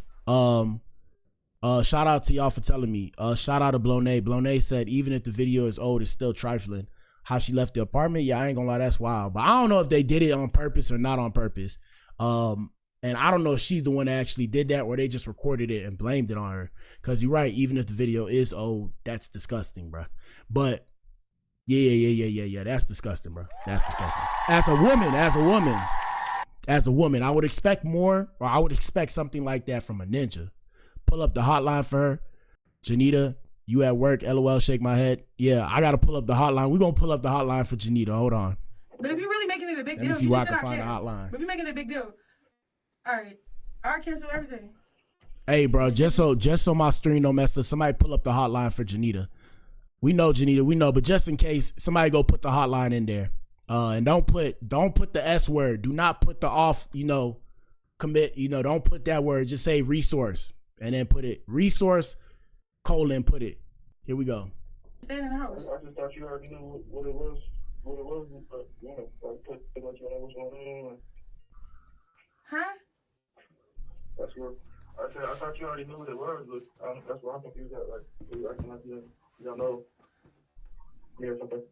Shout out to y'all for telling me. Shout out to Blonay. Blonay said, even if the video is old, it's still trifling. How she left the apartment, yeah, I ain't gonna lie, that's wild. But I don't know if they did it on purpose or not on purpose. And I don't know if she's the one that actually did that or they just recorded it and blamed it on her. Because you're right, even if the video is old, that's disgusting, bro. But yeah, that's disgusting, bro. That's disgusting. As a woman, I would expect more, or I would expect something like that from a ninja. Pull up the hotline for her. Janita, you at work, LOL, shake my head. Yeah, I got to pull up the hotline. We're going to pull up the hotline for Janita. Hold on. But if you're really making it a big deal, you just said I can't. But if you're making it a big deal, all right, I'll cancel everything. Hey, bro, just so my stream don't mess up, somebody pull up the hotline for Janita. We know, Janita, but just in case, somebody go put the hotline in there. And don't put the S word. Do not put the off, commit, don't put that word. Just say resource and then put it resource, : put it. Here we go. Staying in the house. I just thought you already knew what it was, but, like, pretty much what I was going on. Huh? That's what I said. I thought you already knew what it was, but that's why I'm confused at. Like, you acting like you don't know. Yeah, something.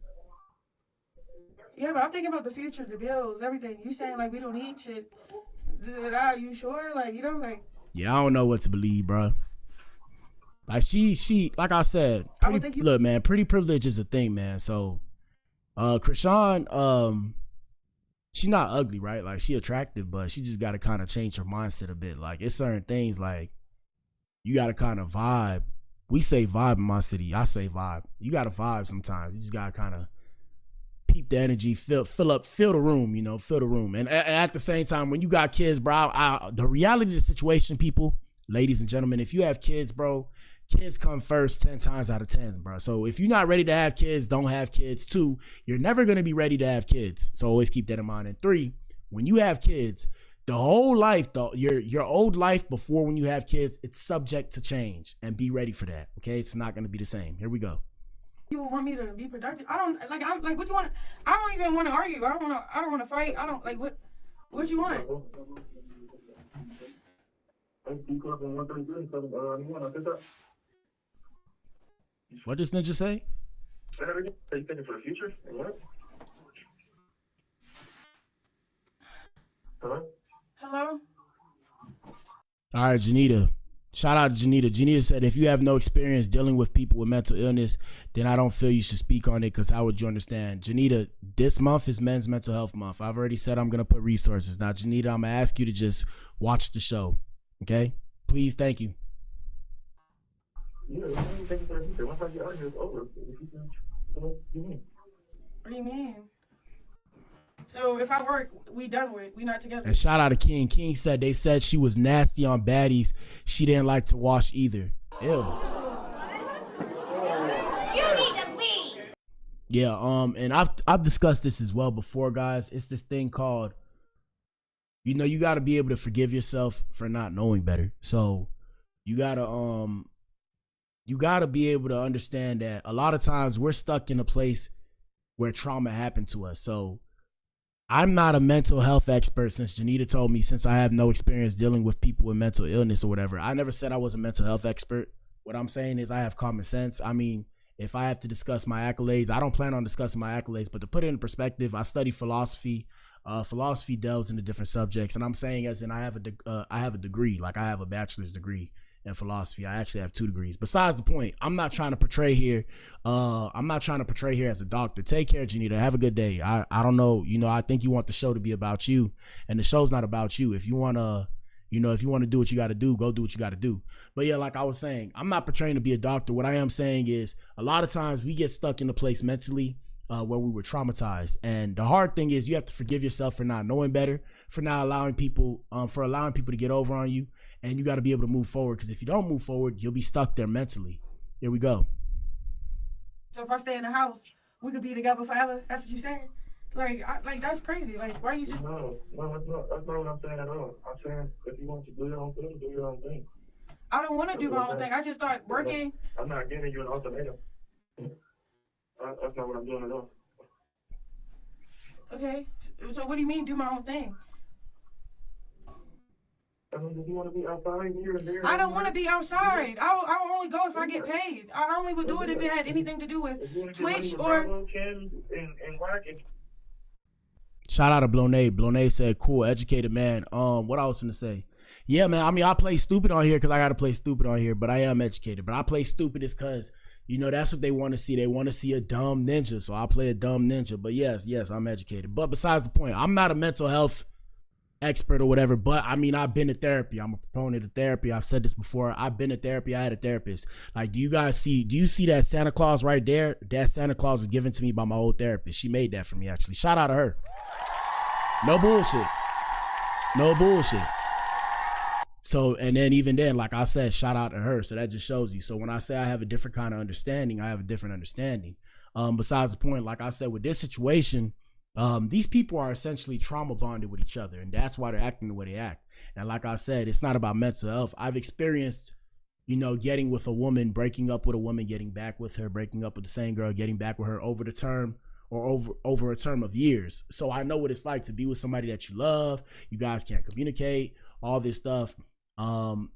Yeah, but I'm thinking about the future, the bills, everything. You saying like we don't need shit. You sure? Like, like. Yeah, I don't know what to believe, bro. Like she, like I said, look, man, pretty privilege is a thing, man. So, Chrisean, she's not ugly, right? Like, she attractive, but she just got to kind of change her mindset a bit. Like, it's certain things like you got to kind of vibe. We say vibe in my city. I say vibe. You got to vibe sometimes. You just got to kind of peep the energy, feel the room, fill the room. And at the same time, when you got kids, bro, the reality of the situation, people, ladies and gentlemen, if you have kids, bro, kids come first 10 times out of 10, bro. So if you're not ready to have kids, don't have kids. 2, you're never going to be ready to have kids. So always keep that in mind. And 3, when you have kids, the whole life, your old life before when you have kids, it's subject to change, and be ready for that. Okay. It's not going to be the same. Here we go. You want me to be productive? I'm like, what do you want? I don't even want to argue. I don't want to fight. I don't like what you want? What does Ninja say? Are you thinking for the future? What? Hello? All right, Janita. Shout out to Janita. Janita said, if you have no experience dealing with people with mental illness, then I don't feel you should speak on it, because how would you understand? Janita, this month is Men's Mental Health Month. I've already said I'm going to put resources. Now, Janita, I'm going to ask you to just watch the show. Okay? Please, thank you. Yeah, once I get out of here, it's over. What do you mean? So if I work, we done with. We not together. And shout out to King. King said they said she was nasty on baddies. She didn't like to wash either. Ew. You need to leave. Yeah. And I've discussed this as well before, guys. It's this thing called, you got to be able to forgive yourself for not knowing better. So you gotta be able to understand that a lot of times we're stuck in a place where trauma happened to us. So I'm not a mental health expert, since Janita told me, since I have no experience dealing with people with mental illness or whatever. I never said I was a mental health expert. What I'm saying is I have common sense. I mean, if I have to discuss my accolades, I don't plan on discussing my accolades, but to put it in perspective, I study philosophy. Philosophy delves into different subjects, and I'm saying as in I have a degree, like I have a bachelor's degree in philosophy. I actually have 2 degrees. Besides the point, I'm not trying to portray here as a doctor. Take care, Janita. Have a good day. I don't know, I think you want the show to be about you, and the show's not about you. If you want to You know, if you want to do what you got to do, go do what you got to do. But yeah, like I was saying, I'm not portraying to be a doctor. What I am saying is a lot of times we get stuck in a place mentally where we were traumatized. And the hard thing is you have to forgive yourself for not knowing better, for not allowing people, to get over on you. And you got to be able to move forward, because if you don't move forward, you'll be stuck there mentally. Here we go. So if I stay in the house, we could be together forever? That's what you saying? Like, that's crazy. Like, why you just... No, that's not what I'm saying at all. I'm saying if you want to do your own thing, do your own thing. I don't want to do my own thing. I just start working. I'm not giving you an ultimatum. That's not what I'm doing at all. Okay. So what do you mean, do my own thing? I mean, if you want to be outside here and there... I don't want to be outside. I'll only go if I get paid. I only would do it if it had anything to do with Twitch or... Shout out to Blonay. Blonay said, cool, educated man. What I was gonna say. Yeah, man, I mean, I play stupid on here because I got to play stupid on here, but I am educated. But I play stupid is because, you know, that's what they want to see. They want to see a dumb ninja, so I play a dumb ninja. But yes, I'm educated. But besides the point, I'm not a mental health expert or whatever, but I mean, I've been to therapy. I'm a proponent of therapy. I've said this before. I've been to therapy. I had a therapist. Like, do you see that Santa Claus right there? That Santa Claus was given to me by my old therapist. She made that for me, actually. Shout out to her. No bullshit. So, and then even then, like I said, shout out to her. So that just shows you. So when I say I have a different kind of understanding, I have a different understanding. Besides the point, like I said, with this situation, these people are essentially trauma bonded with each other, and that's why they're acting the way they act. And like I said, it's not about mental health. I've experienced, you know, getting with a woman, breaking up with a woman, getting back with her, breaking up with the same girl, getting back with her over the term or over a term of years. So I know what it's like to be with somebody that you love. You guys can't communicate, all this stuff.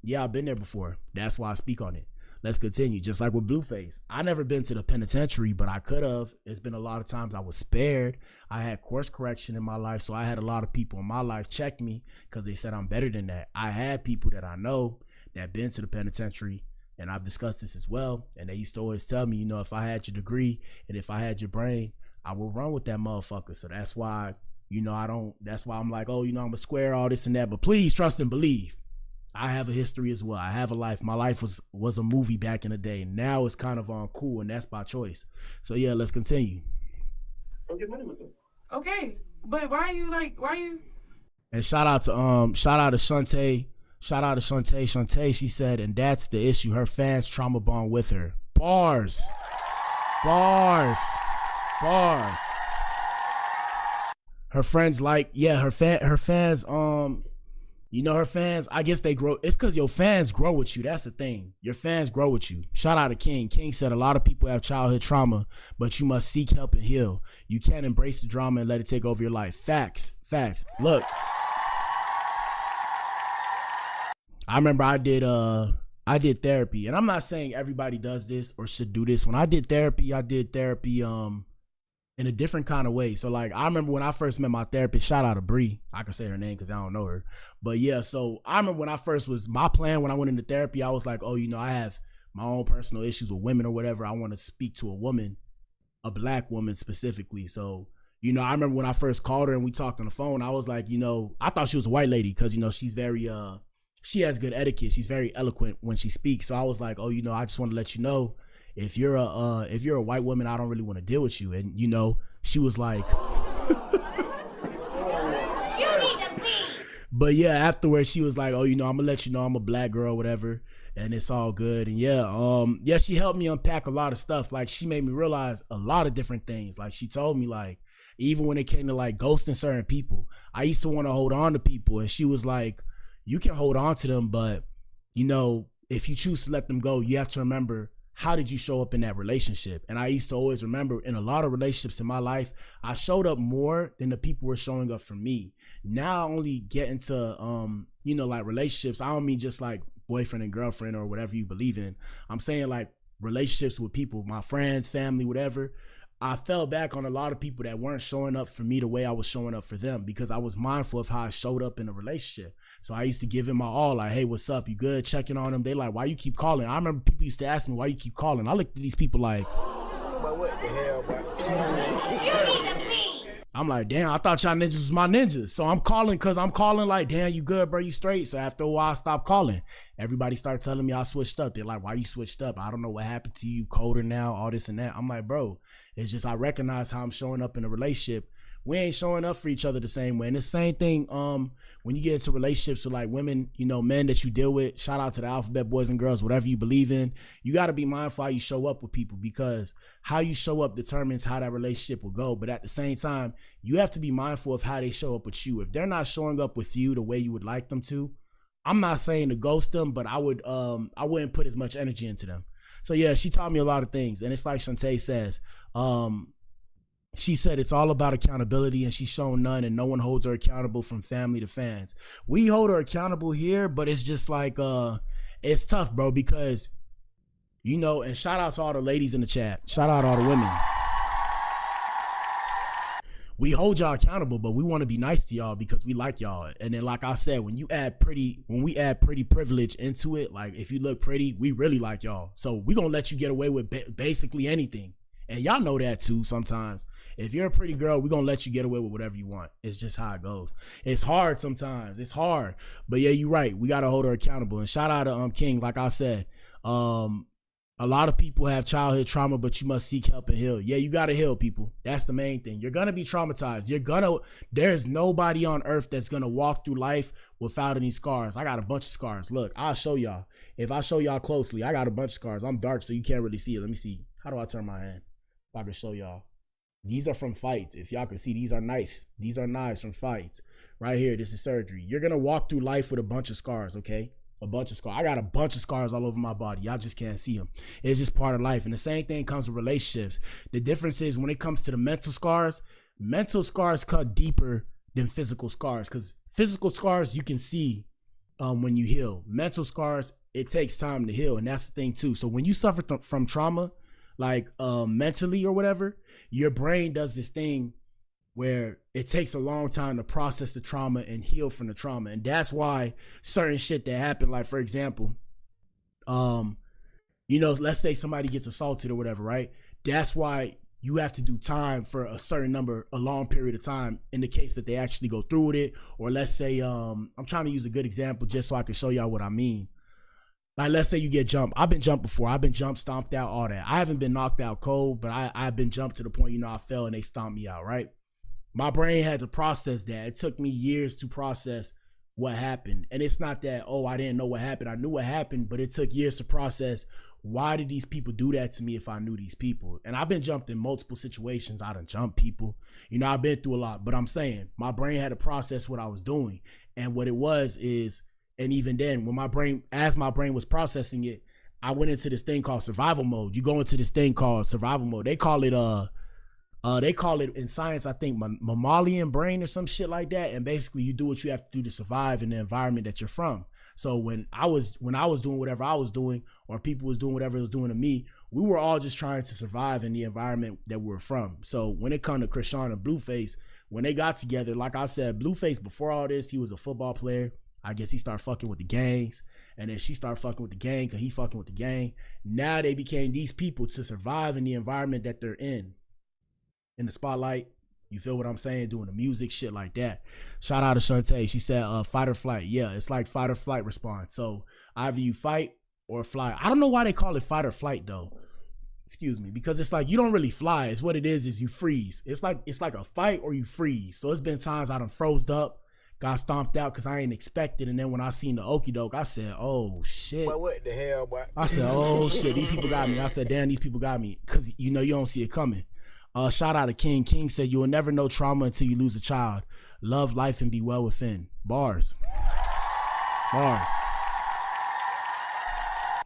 Yeah, I've been there before. That's why I speak on it. Let's continue. Just like with Blueface, I never been to the penitentiary, but I could have. It's been a lot of times I was spared. I had course correction in my life, so I had a lot of people in my life check me because they said I'm better than that. I had people that I know that been to the penitentiary, and I've discussed this as well, and they used to always tell me, you know, if I had your degree and if I had your brain, I will run with that motherfucker. So that's why, you know, that's why I'm like, oh, you know, I'm a square, all this and that, but please trust and believe. I have a history as well. I have a life. My life was a movie back in the day. Now it's kind of cool, and that's by choice. So yeah, let's continue. Don't get money with them. Okay, but why you? And shout out to Shantae. Shout out to Shantae. Shantae, she said, and that's the issue. Her fans trauma bond with her. Bars. Her friends her fans, you know, her fans, I guess they grow. It's because your fans grow with you. That's the thing. Your fans grow with you. Shout out to King. King said a lot of people have childhood trauma, but you must seek help and heal. You can't embrace the drama and let it take over your life. Facts. Look, I remember I did therapy, and I'm not saying everybody does this or should do this. When I did therapy in a different kind of way. So like, I remember when I first met my therapist, shout out to Bree. I can say her name because I don't know her. But yeah, so I remember when my plan when I went into therapy, I was like, oh, you know, I have my own personal issues with women or whatever. I want to speak to a woman, a black woman specifically. So, you know, I remember when I first called her and we talked on the phone, I was like, you know, I thought she was a white lady because, you know, she's very, she has good etiquette. She's very eloquent when she speaks. So I was like, oh, you know, I just want to let you know, if you're a white woman, I don't really want to deal with you. And you know, she was like, but yeah, afterwards she was like, oh, you know, I'm gonna let you know I'm a black girl, whatever, and it's all good. And yeah, she helped me unpack a lot of stuff. Like, she made me realize a lot of different things. Like, she told me, like, even when it came to like ghosting certain people, I used to want to hold on to people, and she was like, you can hold on to them, but you know, if you choose to let them go, you have to remember, how did you show up in that relationship? And I used to always remember, in a lot of relationships in my life, I showed up more than the people were showing up for me. Now I only get into, you know, like relationships. I don't mean just like boyfriend and girlfriend or whatever you believe in. I'm saying like relationships with people, my friends, family, whatever. I fell back on a lot of people that weren't showing up for me the way I was showing up for them, because I was mindful of how I showed up in a relationship. So I used to give it my all, like, hey, what's up? You good? Checking on them. They like, why you keep calling? I remember people used to ask me, why you keep calling? I looked at these people like, but what the hell, boy? I'm like, damn, I thought y'all ninjas was my ninjas. So I'm calling because I'm calling like, damn, you good, bro, you straight. So after a while, I stopped calling. Everybody started telling me I switched up. They're like, why you switched up? I don't know what happened to you, colder now, all this and that. I'm like, bro, it's just I recognize how I'm showing up in a relationship. We ain't showing up for each other the same way. And the same thing when you get into relationships with like women, you know, men that you deal with, shout out to the alphabet boys and girls, whatever you believe in, you got to be mindful how you show up with people, because how you show up determines how that relationship will go. But at the same time, you have to be mindful of how they show up with you. If they're not showing up with you the way you would like them to, I'm not saying to ghost them, but I wouldn't put as much energy into them. So yeah, she taught me a lot of things. And it's like Shantae says, she said it's all about accountability, and she's shown none, and no one holds her accountable from family to fans. We hold her accountable here, but it's just like, it's tough, bro, because, you know, and shout out to all the ladies in the chat. Shout out to all the women. We hold y'all accountable, but we want to be nice to y'all because we like y'all. And then, like I said, when we add pretty privilege into it, like if you look pretty, we really like y'all. So we gonna let you get away with basically anything. And y'all know that too sometimes. If you're a pretty girl, we're going to let you get away with whatever you want. It's just how it goes. It's hard sometimes. It's hard. But yeah, you're right. We got to hold her accountable. And shout out to King. Like I said, a lot of people have childhood trauma, but you must seek help and heal. Yeah, you got to heal, people. That's the main thing. You're going to be traumatized. There's nobody on earth that's going to walk through life without any scars. I got a bunch of scars. Look, I'll show y'all. If I show y'all closely, I got a bunch of scars. I'm dark, so you can't really see it. Let me see. How do I turn my hand? If I can show y'all. These are from fights. If y'all can see, these are nice. These are knives from fights. Right here, this is surgery. You're going to walk through life with a bunch of scars, okay? A bunch of scars. I got a bunch of scars all over my body. Y'all just can't see them. It's just part of life. And the same thing comes with relationships. The difference is when it comes to the mental scars cut deeper than physical scars, because physical scars you can see when you heal. Mental scars, it takes time to heal. And that's the thing too. So when you suffer from trauma, like mentally or whatever, your brain does this thing where it takes a long time to process the trauma and heal from the trauma. And that's why certain shit that happened, like for example, you know, let's say somebody gets assaulted or whatever, right? That's why you have to do time for a long period of time in the case that they actually go through with it. Or let's say, I'm trying to use a good example just so I can show y'all what I mean. Like, let's say you get jumped. I've been jumped before. I've been jumped, stomped out, all that. I haven't been knocked out cold, but I've been jumped to the point, you know, I fell and they stomped me out, right? My brain had to process that. It took me years to process what happened. And it's not that, oh, I didn't know what happened. I knew what happened, but it took years to process, why did these people do that to me if I knew these people? And I've been jumped in multiple situations. I done jumped people. You know, I've been through a lot, but I'm saying my brain had to process what I was doing. And what it was is, and even then, as my brain was processing it, I went into this thing called survival mode. You go into this thing called survival mode. They call it in science, I think, mammalian brain or some shit like that. And basically, you do what you have to do to survive in the environment that you're from. So when I was doing whatever I was doing, or people was doing whatever it was doing to me, we were all just trying to survive in the environment that we were from. So when it comes to Chrisean and Blueface, when they got together, like I said, Blueface, before all this, he was a football player. I guess he started fucking with the gangs, and then she started fucking with the gang because he fucking with the gang. Now they became these people to survive in the environment that they're in the spotlight. You feel what I'm saying? Doing the music, shit like that. Shout out to Shantae. She said fight or flight. Yeah, it's like fight or flight response. So either you fight or fly. I don't know why they call it fight or flight though. Excuse me, because it's like you don't really fly. It's what it is you freeze. It's like a fight or you freeze. So it's been times I done froze up, got stomped out because I ain't expected, and then when I seen the okie doke, I said, "Oh shit!" But what the hell, boy? I said, "Oh shit, these people got me." I said, "Damn, these people got me," because you know you don't see it coming. Shout out to King. King said, "You will never know trauma until you lose a child. Love life and be well within." Bars.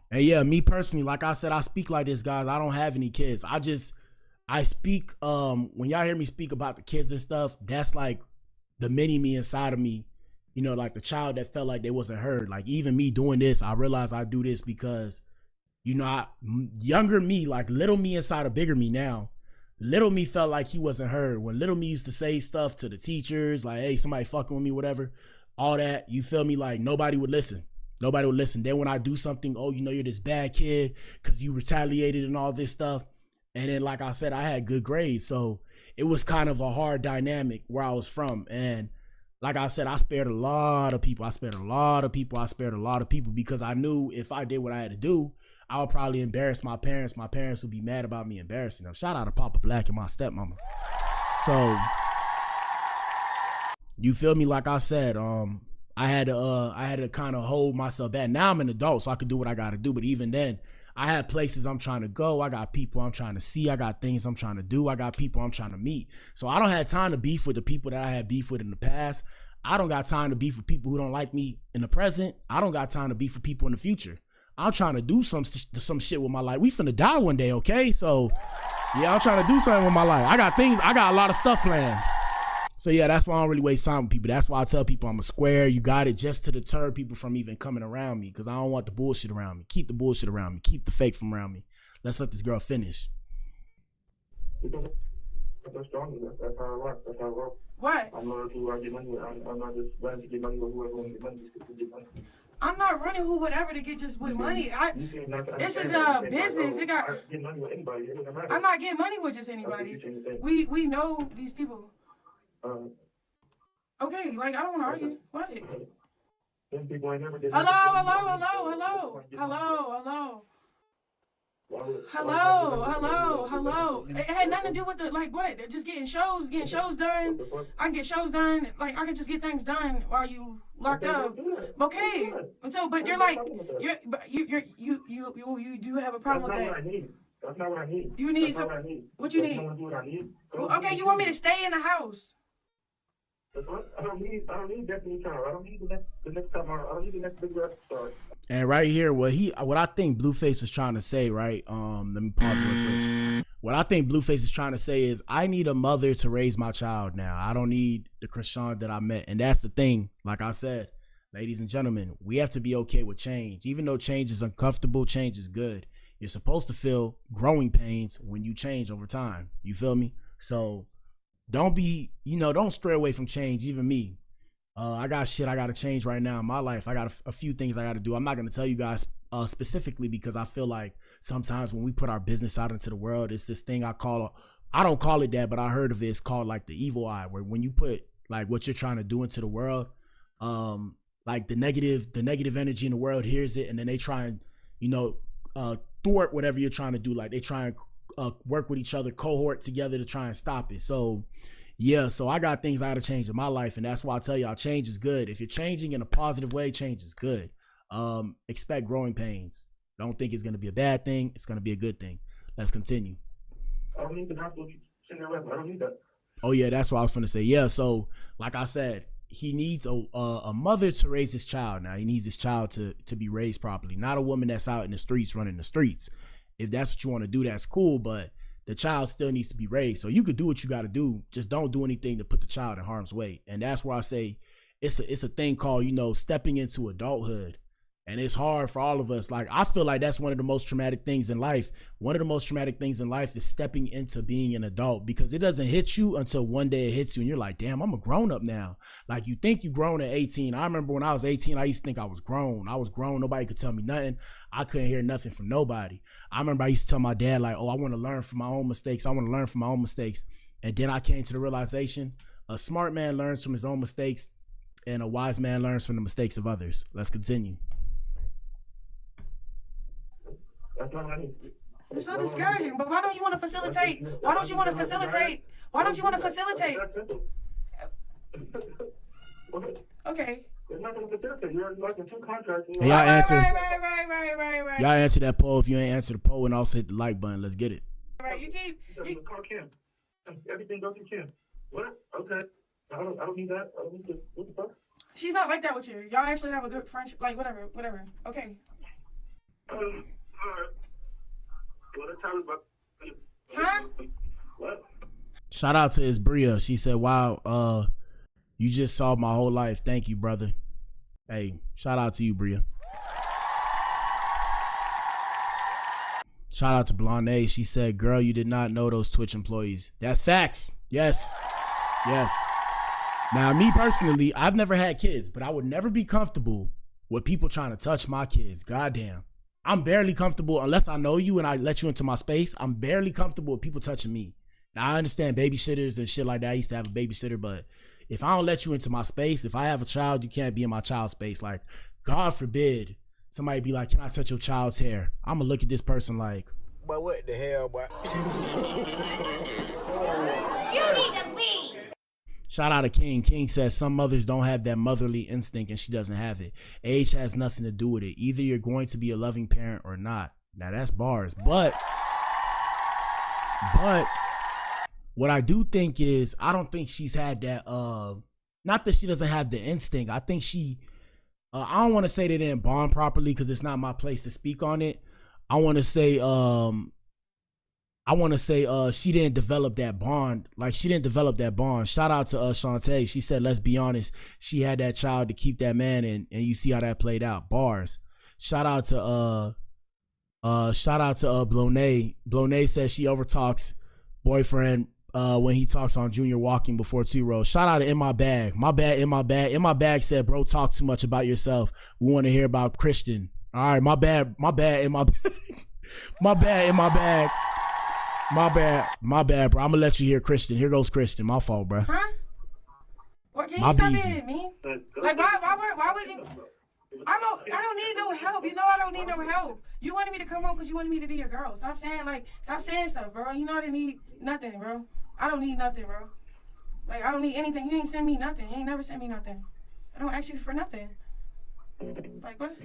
And yeah, me personally, like I said, I speak like this, guys. I don't have any kids. I speak. When y'all hear me speak about the kids and stuff, that's like the mini me inside of me, you know, like the child that felt like they wasn't heard. Like even me doing this, I realize I do this because, you know, younger me, like little me inside of bigger me now, little me felt like he wasn't heard. When little me used to say stuff to the teachers, like, hey, somebody fucking with me, whatever, all that, you feel me? Like nobody would listen. Nobody would listen. Then when I do something, oh, you know, you're this bad kid because you retaliated and all this stuff. And then, like I said, I had good grades. So it was kind of a hard dynamic where I was from. And like I said, I spared a lot of people. I spared a lot of people because I knew if I did what I had to do, I would probably embarrass my parents. My parents would be mad about me embarrassing them. Shout out to Papa Blac and my stepmama. So you feel me? Like I said, I had to kind of hold myself back. Now I'm an adult, so I could do what I got to do. But even then, I had places I'm trying to go. I got people I'm trying to see. I got things I'm trying to do. I got people I'm trying to meet. So I don't have time to beef with the people that I had beef with in the past. I don't got time to beef with people who don't like me in the present. I don't got time to beef with people in the future. I'm trying to do some shit with my life. We finna die one day, okay? So yeah, I'm trying to do something with my life. I got a lot of stuff planned. So yeah, that's why I don't really waste time with people. That's why I tell people I'm a square. You got it, just to deter people from even coming around me, because I don't want the bullshit around me. Keep the bullshit around me. Keep the fake from around me. Let's let this girl finish. That's strong. That's how I work. That's how I work. What? I'm not who I get money with. I'm not just running to get money with whoever wants to get money just to get money. I'm not running who whatever to get just with money. This is a business. It got. I'm not getting money with just anybody. We know these people. Okay, like I don't want to argue. What? Hello. It had nothing to do with the like what? Just getting shows done. I can get shows done. Like I can just get things done while you locked up. Okay. And so, but you're like, you do have a problem with that. That's not what I need. You need some. What you need? Okay, you want me to stay in the house? I don't need Destiny Child. I don't need the next time. I don't need the next big rap star. And right here, what I think Blueface was trying to say, right? Let me pause real quick. What I think Blueface is trying to say is, I need a mother to raise my child now. I don't need the Chrisean that I met. And that's the thing. Like I said, ladies and gentlemen, we have to be okay with change. Even though change is uncomfortable, change is good. You're supposed to feel growing pains when you change over time. You feel me? So don't stray away from change. Even me, I got shit I got to change right now in my life. I got a few things I got to do. I'm not going to tell you guys specifically, because I feel like sometimes when we put our business out into the world, it's this thing I don't call it that, but I heard of it. It's called like the evil eye, where when you put like what you're trying to do into the world, like the negative energy in the world hears it, and then they try and, thwart whatever you're trying to do. Like they try and work with each other, cohort together to try and stop it. So yeah, so I got things I gotta change in my life, and that's why I tell y'all change is good. If you're changing in a positive way, change is good. Expect growing pains. Don't think it's gonna be a bad thing. It's gonna be a good thing. Let's continue. I don't need the gospel Cinderella. I don't need that. Oh yeah, that's what I was gonna say. Yeah, so like I said, he needs a mother to raise his child. Now he needs his child to be raised properly, not a woman that's out in the streets running the streets. If that's what you want to do, that's cool, but the child still needs to be raised. So you could do what you got to do, just don't do anything to put the child in harm's way. And that's where I say it's a thing called, stepping into adulthood. And it's hard for all of us. Like, I feel like that's one of the most traumatic things in life. One of the most traumatic things in life is stepping into being an adult, because it doesn't hit you until one day it hits you and you're like, damn, I'm a grown up now. Like, you think you grown at 18. I remember when I was 18, I used to think I was grown. I was grown. Nobody could tell me nothing. I couldn't hear nothing from nobody. I remember I used to tell my dad, like, oh, I want to learn from my own mistakes. And then I came to the realization, a smart man learns from his own mistakes and a wise man learns from the mistakes of others. Let's continue. That's not what I need. It's not discouraging, but why don't you want to facilitate? Why don't you want to facilitate? Okay. It's not going to facilitate. You're like in two contracts. Hey, y'all answer. Right. Y'all answer that poll. If you ain't answer the poll, and also hit the like button. Let's get it. Right, you keep. Call Kim. Everything goes through Kim. What? Okay. I don't need that. I don't need to. What the fuck? She's not like that with you. Y'all actually have a good friendship. Like whatever. Okay. All right. Well, tell me about. Huh? What? Shout out to Isbria. She said, wow, you just solved my whole life. Thank you, brother. Hey, shout out to you, Bria. Shout out to Blonde. She said, girl, you did not know those Twitch employees. That's facts. Yes. Now, me personally, I've never had kids, but I would never be comfortable with people trying to touch my kids. Goddamn. I'm barely comfortable unless I know you and I let you into my space. I'm barely comfortable with people touching me. Now, I understand babysitters and shit like that. I used to have a babysitter, but if I don't let you into my space, if I have a child, you can't be in my child's space. Like, God forbid somebody be like, can I touch your child's hair? I'm gonna look at this person like, but what the hell, boy? You need to leave. Shout out to King. King says some mothers don't have that motherly instinct and she doesn't have it. Age has nothing to do with it. Either you're going to be a loving parent or not. Now that's bars. But what I do think is, I don't think she's had that, not that she doesn't have the instinct. I think she, I don't want to say they didn't bond properly because it's not my place to speak on it. I want to say she didn't develop that bond. Like, she didn't develop that bond. Shout out to Shantae. She said, let's be honest, she had that child to keep that man, and you see how that played out. Bars. Shout out to Blonay. Blonay says she overtalks boyfriend when he talks on Junior walking before 2-row. Shout out to In My Bag. My bad, In My Bag. In My Bag said, bro, talk too much about yourself. We want to hear about Christian. All right, my bad, In My Bag. My bad, In My Bag. My bad, bro. I'm gonna let you hear Christian. Here goes Christian. My fault, bro. Huh? What, can you stop being mean? Like, why would you? I don't need no help. You know I don't need no help. You wanted me to come home because you wanted me to be your girl. Stop saying stuff, bro. You know I didn't need nothing, bro. I don't need nothing, bro. Like, I don't need anything. You ain't send me nothing. You ain't never sent me nothing. I don't ask you for nothing. Like, what?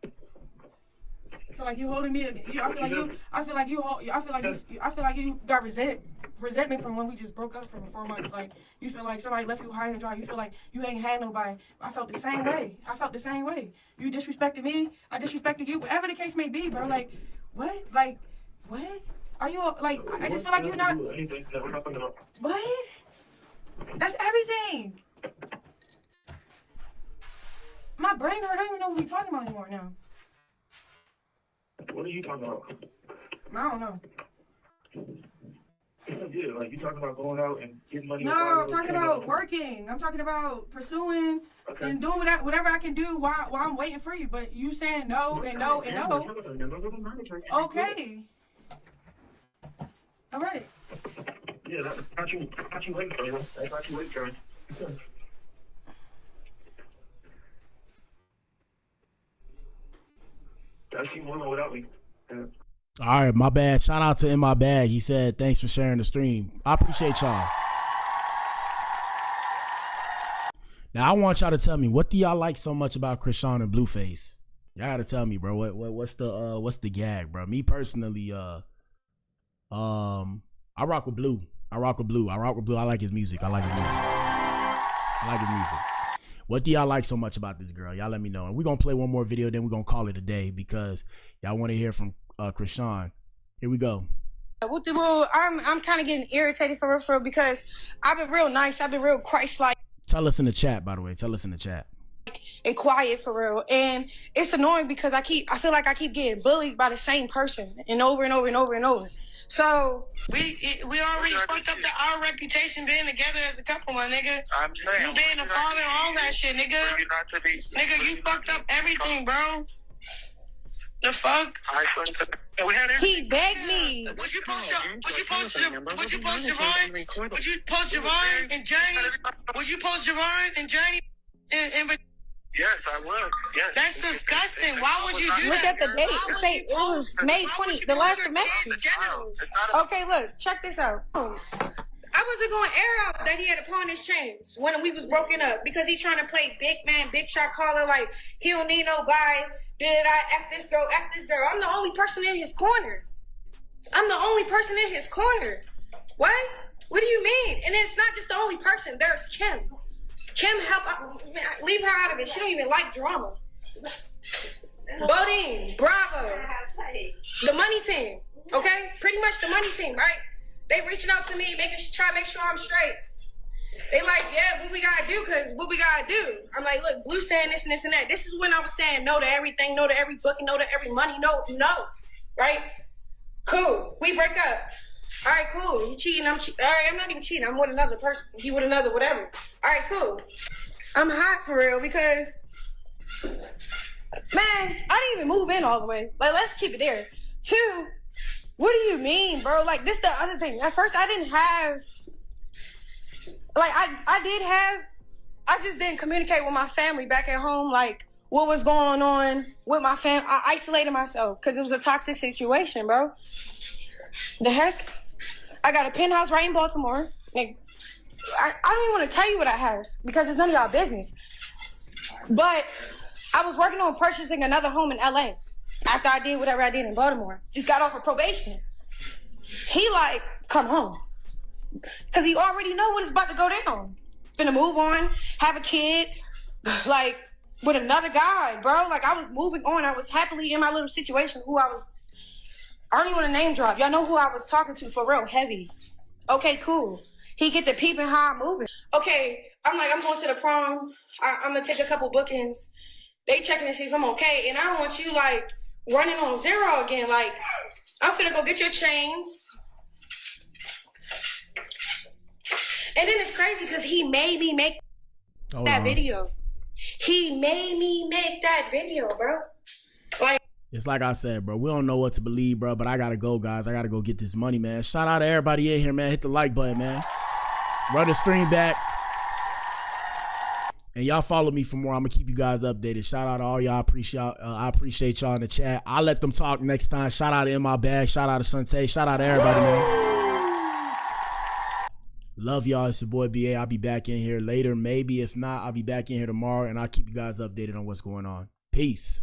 I feel like you holding me. I feel like you got resentment from when we just broke up for 4 months. Like, you feel like somebody left you high and dry. You feel like you ain't had nobody. I felt the same way. You disrespected me. I disrespected you. Whatever the case may be, bro. Like, what? Like, what? Are you like? I just feel like you're not. What? That's everything. My brain hurt. I don't even know what we're talking about anymore now. What are you talking about? I don't know. Yeah, like you talking about going out and getting money. No, I'm talking about working. I'm talking about pursuing and doing whatever I can do while I'm waiting for you. But you saying no and no and no. Okay. All right. Yeah, that's not you waiting for you. That's not you waiting for you. I see women without me. Yeah. All right, my bad. Shout out to In My Bag. He said, thanks for sharing the stream. I appreciate y'all. Now, I want y'all to tell me, what do y'all like so much about Chrisean and Blueface? Y'all gotta tell me, bro. What's the gag, bro? Me personally, I rock with Blue. I like his music. What do y'all like so much about this girl? Y'all let me know. And we're going to play one more video, then we're going to call it a day because y'all want to hear from Chrisean. Here we go. With the rule, I'm kind of getting irritated for real because I've been real nice. I've been real Christ-like. Tell us in the chat, by the way. Tell us in the chat. And quiet for real. And it's annoying because I feel like I keep getting bullied by the same person and over and over and over and over. So we already fucked up our reputation being together as a couple, my nigga. I'm saying, you being a father, all that shit, nigga. Nigga, you fucked up everything, bro. The fuck? He begged me. Would you post Javon and Johnny? Would you post Javon and Johnny? Yes, I would. Yes. That's disgusting. Why would you do that? Look at the date. It was May 20th, the last of May. Okay, look, check this out. I wasn't going to air out that he had to pawn his chains when we was broken up because he trying to play big man, big shot caller like he don't need nobody. Did I F this girl? I'm the only person in his corner. What? What do you mean? And it's not just the only person. There's Kim. Kim, leave her out of it. She don't even like drama. Bodine, Bravo, the money team, okay? Pretty much the money team, right? They reaching out to me, try to make sure I'm straight. They like, yeah, what we gotta do, cause what we gotta do. I'm like, look, Blue saying this and this and that. This is when I was saying no to everything, no to every booking, no to every money, no, right? Cool, we break up. All right, cool. You cheating? I'm cheating. All right, I'm not even cheating. I'm with another person. He with another, whatever. All right, cool. I'm hot for real because Man, I didn't even move in all the way. Like, let's keep it there. 2, what do you mean, bro? Like, this the other thing. At first, I didn't have, like, I just didn't communicate with my family back at home, like, what was going on with my family. I isolated myself because it was a toxic situation, bro. The heck? I got a penthouse right in Baltimore. Like, I don't even want to tell you what I have because it's none of y'all business. But I was working on purchasing another home in LA after I did whatever I did in Baltimore. Just got off of probation. He like, come home. Because he already know what is about to go down. Finna move on, have a kid, like, with another guy, bro. Like, I was moving on. I was happily in my little situation I don't even want to name drop. Y'all know who I was talking to for real, heavy. Okay, cool. He get the peeping how I'm moving. Okay, I'm like, I'm going to the prom. I'm going to take a couple bookings. They checking to see if I'm okay. And I don't want you, like, running on 0 again. Like, I'm finna go get your chains. And then it's crazy because he made me make that video. He made me make that video, bro. Like, it's like I said, bro, we don't know what to believe, bro, but I gotta go, guys. I gotta go get this money, man. Shout out to everybody in here, man. Hit the like button, man. Run the stream back. And y'all follow me for more. I'm gonna keep you guys updated. Shout out to all y'all. I appreciate y'all in the chat. I'll let them talk next time. Shout out to In My Bag. Shout out to Sante. Shout out to everybody, man. Love y'all. It's your boy BA. I'll be back in here later. Maybe if not, I'll be back in here tomorrow, and I'll keep you guys updated on what's going on. Peace.